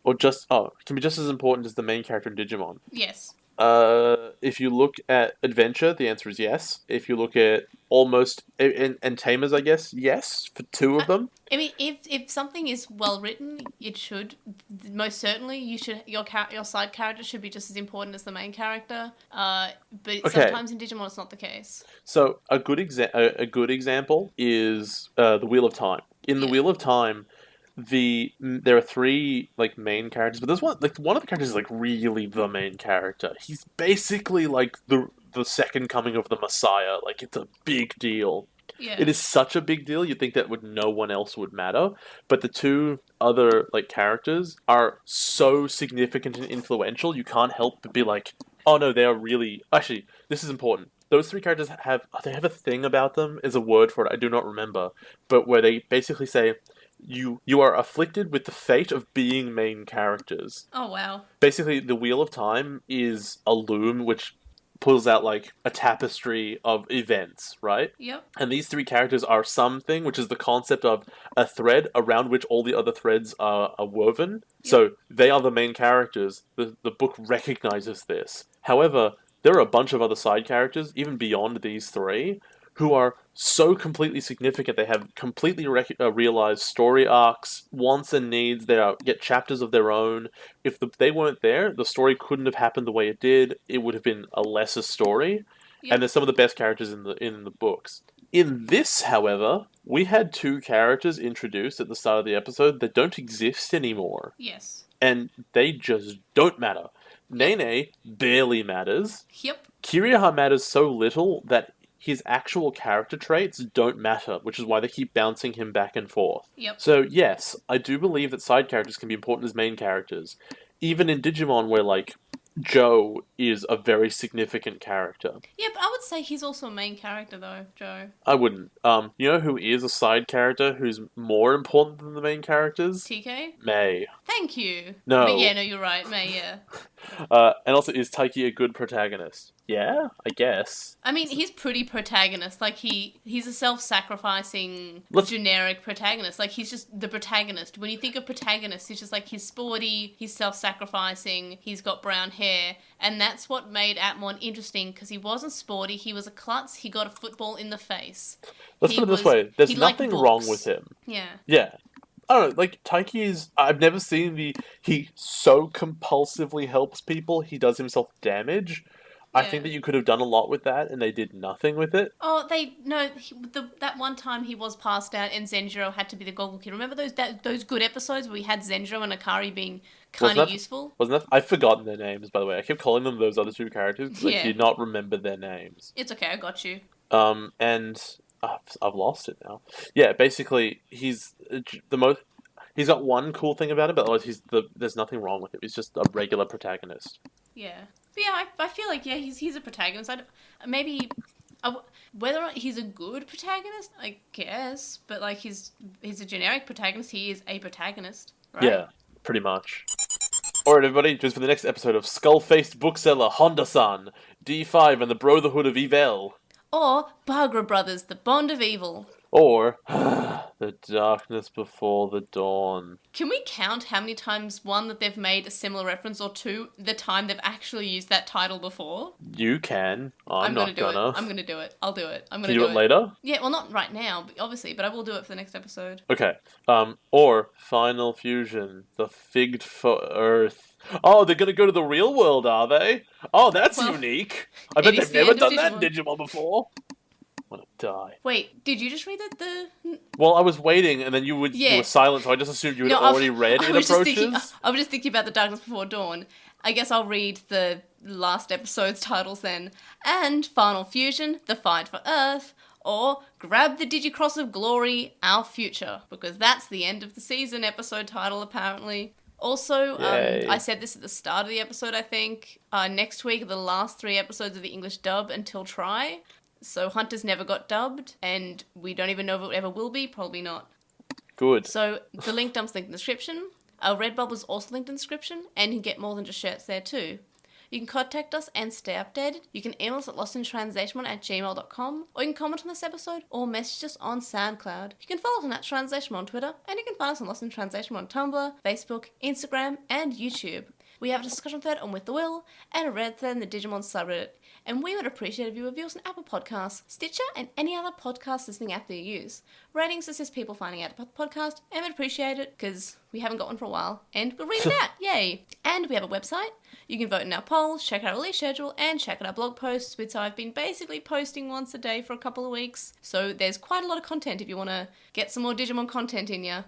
important as the main character in Digimon? Yes. If you look at Adventure, the answer is yes. If you look at almost and Tamers, I guess, yes, for two of them. I mean, if something is well written, it should most certainly your side character should be just as important as the main character. But sometimes in Digimon it's not the case. So a good example is the Wheel of Time. In the Wheel of Time, there are three like main characters, but there's one of the characters is like really the main character. He's basically like the second coming of the Messiah. Like, it's a big deal. Yeah. It is such a big deal. You'd think that no one else would matter, but the two other like characters are so significant and influential. You can't help but be like, oh no, they are really. Actually, this is important. Those three characters have a thing about them. Is a word for it. I do not remember, but where they basically say, You are afflicted with the fate of being main characters. Oh, wow. Basically, the Wheel of Time is a loom which pulls out, like, a tapestry of events, right? Yep. And these three characters are something, which is the concept of a thread around which all the other threads are woven. Yep. So, they are the main characters. The book recognizes this. However, there are a bunch of other side characters, even beyond these three, who are so completely significant. They have completely realized story arcs, wants and needs. They get chapters of their own. If they weren't there, the story couldn't have happened the way it did. It would have been a lesser story. Yep. And they're some of the best characters in the books. In this, however, we had two characters introduced at the start of the episode that don't exist anymore. Yes. And they just don't matter. Nene barely matters. Yep. Kiriha matters so little that his actual character traits don't matter, which is why they keep bouncing him back and forth. Yep. So, yes, I do believe that side characters can be important as main characters. Even in Digimon, where, like, Joe is a very significant character. Yeah, but I would say he's also a main character, though, Joe. I wouldn't. You know who is a side character who's more important than the main characters? TK? May. Thank you. No. But yeah, no, you're right. May, yeah. And also, is Taiki a good protagonist? Yeah, I guess. I mean, he's pretty protagonist. Like, he's a self-sacrificing, generic protagonist. Like, he's just the protagonist. When you think of protagonist, he's just like, he's sporty, he's self-sacrificing, he's got brown hair. And that's what made Atmon interesting, because he wasn't sporty, he was a klutz, he got a football in the face. Let's put it this way, there's nothing wrong with him. Yeah. Yeah. I don't know, like, Taiki's... I've never seen he so compulsively helps people, he does himself damage. I think that you could have done a lot with that, and they did nothing with it. Oh, that one time he was passed out, and Zenjiro had to be the goggle kid. Remember those good episodes where we had Zenjiro and Akari being kind of useful? Wasn't that... I've forgotten their names, by the way. I kept calling them those other two characters, because I did not remember their names. It's okay, I got you. And I've lost it now. Yeah, basically, he's the most. He's got one cool thing about him, but otherwise there's nothing wrong with him. He's just a regular protagonist. Yeah. But yeah, I feel like, yeah, he's a protagonist. Maybe whether or not he's a good protagonist, I guess, but like he's a generic protagonist. He is a protagonist, right? Yeah, pretty much. Alright, everybody, just for the next episode of Skull-Faced Bookseller Honda-san, D5 and the Brotherhood of Evil. Or Bagra Brothers, the Bond of Evil. Or The Darkness Before the Dawn. Can we count how many times, one, that they've made a similar reference, or two, the time they've actually used that title before? You can. I'm not gonna. I'm gonna do it. I'll do it. I'm gonna Can you do it later? Yeah, well, not right now, obviously, but I will do it for the next episode. Okay. Or Final Fusion, The Figged for Earth. Oh, they're gonna go to the real world, are they? Oh, that's unique. I bet they've never done that in Digimon before. I'm gonna die. Wait, did you just read the... Well, I was waiting, and then you were silent, so I just assumed you had already read It Approaches. I was just thinking about The Darkness Before Dawn. I guess I'll read the last episode's titles then. And Final Fusion, The Fight for Earth, or Grab the Digicross of Glory, Our Future, because that's the end of the season episode title, apparently. Also, I said this at the start of the episode, I think. Next week are the last 3 episodes of the English dub until Try. So Hunters never got dubbed, and we don't even know if it ever will be. Probably not. Good. So the link dump's linked in the description. Our Redbubble is also linked in the description, and you can get more than just shirts there too. You can contact us and stay updated. You can email us at LostinTranslationmon@gmail.com, or you can comment on this episode or message us on SoundCloud. You can follow us on @Translationmon on Twitter, and you can find us on LostinTranslationmon on Tumblr, Facebook, Instagram, and YouTube. We have a discussion thread on With the Will, and a Reddit thread in the Digimon subreddit. And we would appreciate if you review us on Apple Podcasts, Stitcher, and any other podcast listening app that you use. Ratings assist people finding out about the podcast, and we'd appreciate it, because we haven't got one for a while. And we'll read it out, yay! And we have a website. You can vote in our polls, check out our release schedule, and check out our blog posts, which I've been basically posting once a day for a couple of weeks. So there's quite a lot of content if you want to get some more Digimon content in ya.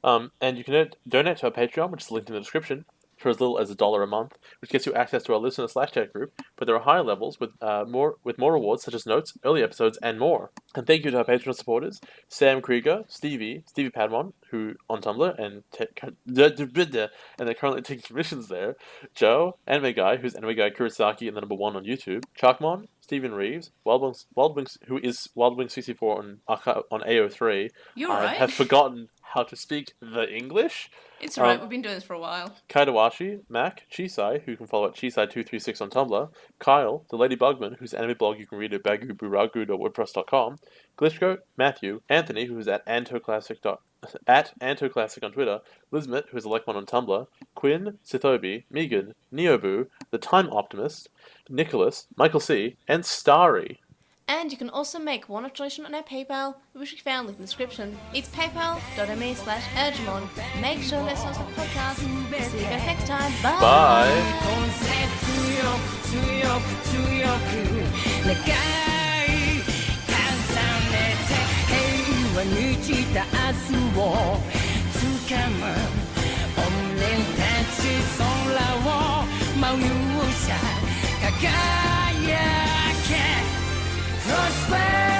And you can donate to our Patreon, which is linked in the description, for as little as $1 a month, which gets you access to our listener/chat group, but there are higher levels with more rewards such as notes, early episodes, and more. And thank you to our Patreon supporters, Sam Krieger, Stevie Padmon, who on Tumblr, and they're currently taking commissions there, Joe, Anime Guy, who's Anime Guy Kurosaki and the #1 on YouTube, Chalkmon, Stephen Reeves, Wildwings, who is Wildwings64 on AO3. You're right. Have forgotten how to speak the English. It's alright, we've been doing this for a while. Kaidawashi, Mac, Chisai, who you can follow at Chisai236 on Tumblr, Kyle, the Lady Bugman, whose anime blog you can read at baguburagu.wordpress.com, Glitchcoat, Matthew, Anthony, who is at Antoclassic on Twitter, Lizmet, who is a Lekmon on Tumblr, Quinn, Sithobi, Megan, Neobu, The Time Optimist, Nicholas, Michael C., and Starry. And you can also make one donation on our PayPal, which we found linked in the description. It's paypal.me/Urgemon. Make sure to listen to the podcast. See you guys next time. Bye! Bye! Prosper!